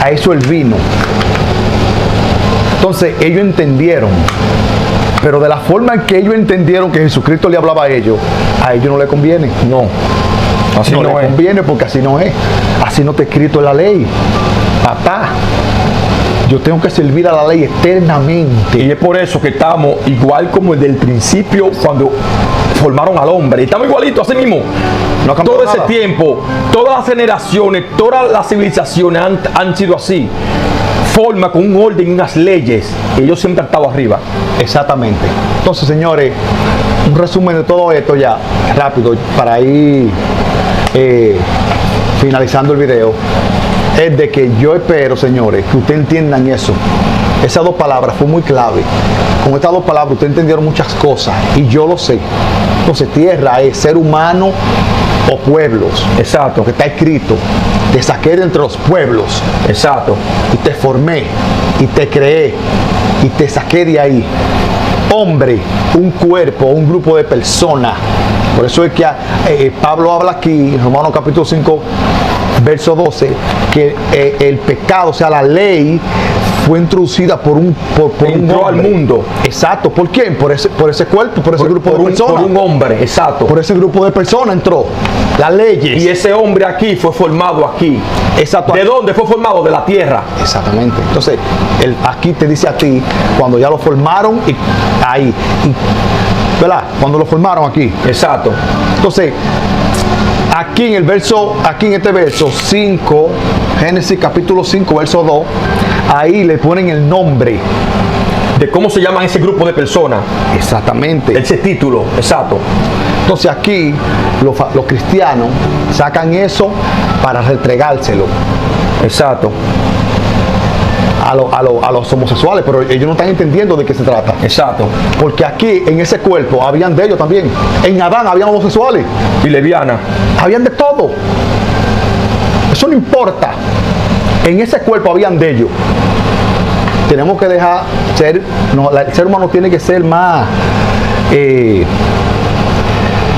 A eso él vino. Entonces ellos entendieron. Pero de la forma en que ellos entendieron que Jesucristo le hablaba a ellos no le conviene.
No. Así
no le conviene, porque así no es. Así no está escrito en la ley. Papá, yo tengo que servir a la ley eternamente.
Y es por eso que estamos igual como desde el principio cuando formaron al hombre. Estamos igualitos, así mismo.
No
todo ese
nada.
tiempo, todas las generaciones, todas las civilizaciones han sido así. Forma con un orden y unas leyes. Ellos siempre han estado arriba.
Exactamente. Entonces, señores, un resumen de todo esto ya, rápido, para ir finalizando el video, es de que yo espero, señores, que ustedes entiendan eso. Esas dos palabras fue muy clave. Con estas dos palabras ustedes entendieron muchas cosas y yo lo sé. Entonces, tierra es ser humano o pueblos.
Exacto.
Que está escrito. Te saqué de entre los pueblos.
Exacto.
Y te formé y te creé y te saqué de ahí. Hombre, un cuerpo, un grupo de personas. Por eso es que Pablo habla aquí en Romanos capítulo 5, verso 12, que el pecado, o sea, la ley, fue introducida por un
entró al mundo.
Exacto. ¿Por quién? Por ese cuerpo, por ese grupo de personas.
Por un hombre, exacto.
Por ese grupo de personas entró las leyes.
Y ese hombre aquí fue formado aquí.
Exacto.
¿De dónde fue formado? De la tierra.
Exactamente. Entonces, aquí te dice a ti, cuando ya lo formaron, y ahí, ¿verdad? Cuando lo formaron aquí.
Exacto.
Entonces, aquí en este verso 5, Génesis capítulo 5, verso 2, ahí le ponen el nombre
de cómo se llaman ese grupo de personas.
Exactamente.
Ese título, exacto.
Entonces aquí los cristianos sacan eso para entregárselo.
Exacto.
A los homosexuales, pero ellos no están entendiendo de qué se trata.
Exacto.
Porque aquí en ese cuerpo habían de ellos también. En Adán habían homosexuales.
Y lesbianas.
Habían de todo. Eso no importa. En ese cuerpo habían de ellos. Tenemos que dejar ser, el ser humano tiene que ser más,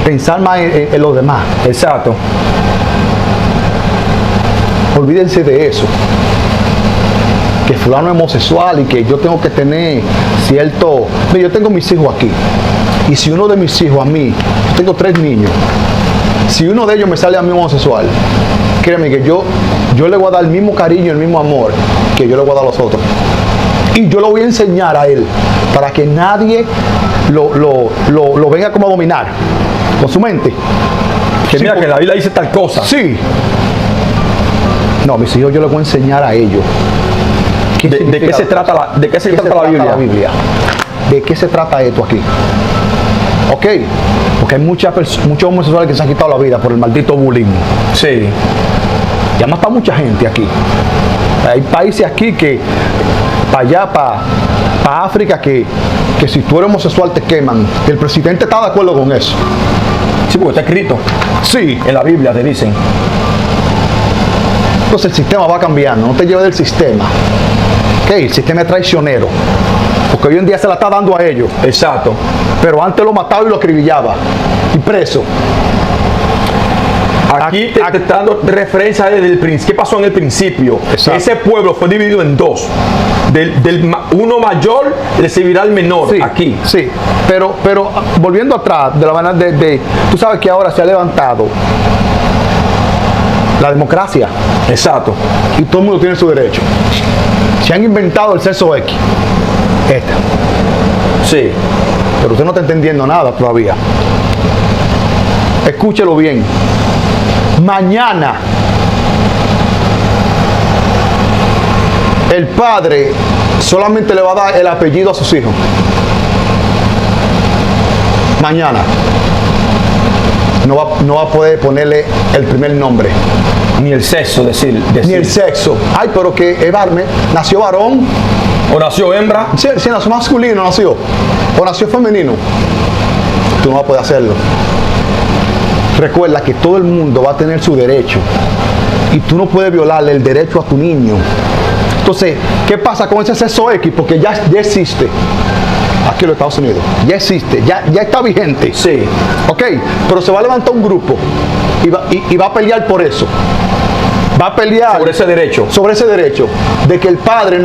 pensar más en los demás.
Exacto.
Olvídense de eso. Que fulano es homosexual y que yo tengo que tener cierto... Mira, yo tengo mis hijos aquí. Y si uno de mis hijos a mí, yo tengo 3 niños, si uno de ellos me sale a mí homosexual, créeme que yo le voy a dar el mismo cariño, el mismo amor que yo le voy a dar a los otros. Y yo lo voy a enseñar a él para que nadie lo venga como a dominar con su mente.
Que sí, mira que la Biblia dice tal cosa.
Sí. No, mis hijos yo les voy a enseñar a ellos.
¿De qué se trata la Biblia?
¿De qué se trata esto aquí? Ok, porque hay muchos homosexuales que se han quitado la vida por el maldito bullying.
Sí.
Ya mata mucha gente aquí. Hay países aquí que, para allá, para África, que si tú eres homosexual te queman. El presidente está de acuerdo con eso.
Sí, porque está escrito.
Sí.
En la Biblia te dicen.
Entonces el sistema va cambiando, no te lleves del sistema. Ok, el sistema es traicionero. Porque hoy en día se la está dando a ellos.
Exacto.
Pero antes lo mataba y lo acribillaba. Y preso.
Aquí te está dando referencia desde el principio. ¿Qué pasó en el principio?
Exacto.
Ese pueblo fue dividido en dos. Uno mayor recibirá al menor.
Sí,
aquí.
Sí, pero volviendo atrás, de la manera tú sabes que ahora se ha levantado la democracia.
Exacto.
Y todo el mundo tiene su derecho. Se han inventado el sexo X.
Sí.
Pero usted no está entendiendo nada todavía. Escúchelo bien. Mañana el padre solamente le va a dar el apellido a sus hijos. Mañana no va a poder ponerle el primer nombre.
Ni el sexo, decir.
Ni el sexo. Ay, pero que Evarme nació varón.
O nació hembra.
Si nació masculino, nació. O nació femenino. Tú no vas a poder hacerlo. Recuerda que todo el mundo va a tener su derecho. Y tú no puedes violarle el derecho a tu niño. Entonces, ¿qué pasa con ese sexo X? Porque ya existe. Aquí en los Estados Unidos. Ya existe. Ya está vigente.
Sí.
Ok. Pero se va a levantar un grupo. Y va a pelear por eso. Va a pelear
sobre ese derecho
de que el padre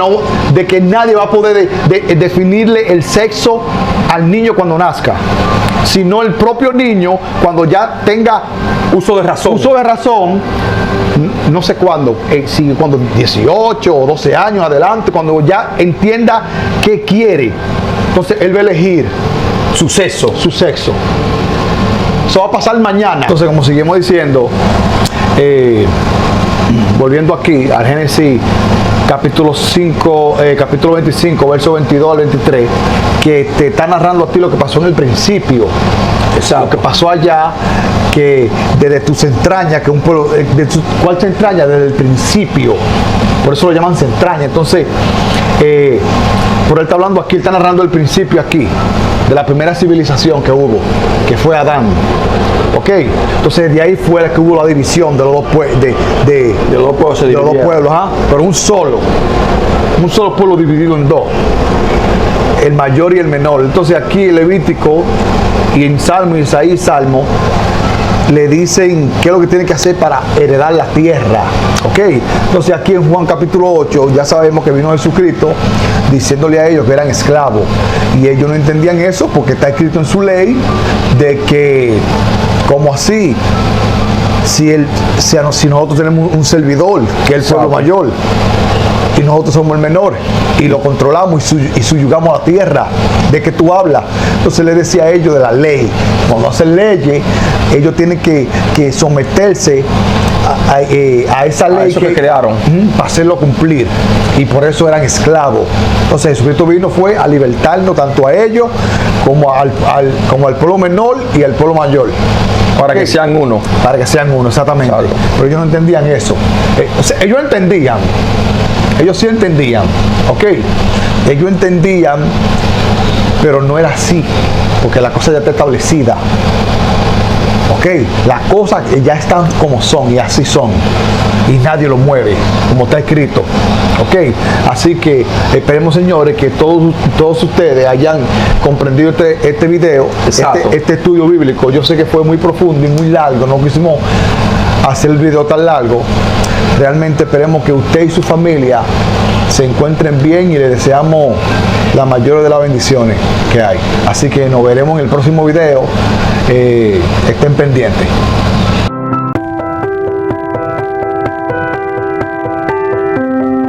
de que nadie va a poder definirle el sexo al niño cuando nazca, sino el propio niño cuando ya tenga
uso de razón,
no sé cuándo, cuando 18 o 12 años adelante, cuando ya entienda qué quiere, entonces él va a elegir
su sexo.
Eso va a pasar mañana. Entonces, como seguimos diciendo, volviendo aquí al Génesis capítulo 25, verso 22 al 23, que te está narrando a ti lo que pasó en el principio.
Exacto.
Lo que pasó allá, que desde tus entrañas, que un pueblo, ¿cuál se entraña? Desde el principio. Por eso lo llaman se entraña. Entonces, por él está hablando aquí, él está narrando el principio aquí, de la primera civilización que hubo, que fue Adán. Ok, entonces de ahí fue que hubo la división de los dos pueblos, de los dos pueblos, pero un solo pueblo dividido en dos, el mayor y el menor. Entonces aquí en Levítico y en Salmo, Isaías y Salmo le dicen qué es lo que tienen que hacer para heredar la tierra. Ok, entonces aquí en Juan capítulo 8 ya sabemos que vino Jesucristo diciéndole a ellos que eran esclavos, y ellos no entendían eso porque está escrito en su ley de que, ¿cómo así? Si nosotros tenemos un servidor que es el pueblo mayor y nosotros somos el menor y lo controlamos y subyugamos la tierra, ¿de qué tú hablas? Entonces le decía a ellos de la ley. Cuando hacen leyes, ellos tienen que someterse a esa ley
que crearon
para hacerlo cumplir, y por eso eran esclavos. Entonces Jesucristo vino fue a libertarnos tanto a ellos como al pueblo menor y al pueblo mayor.
Para que sean uno.
Para que sean uno, exactamente. Claro. Pero ellos no entendían eso. Ellos entendían. Ellos sí entendían. Ok. Ellos entendían, pero no era así. Porque la cosa ya está establecida. Ok. Las cosas ya están como son y así son. Y nadie lo mueve, como está escrito. Ok. Así que esperemos, señores, que todos ustedes hayan comprendido este video, este estudio bíblico. Yo sé que fue muy profundo y muy largo. No quisimos hacer el video tan largo. Realmente esperemos que usted y su familia se encuentren bien y le deseamos la mayor de las bendiciones que hay. Así que nos veremos en el próximo video. Estén pendientes.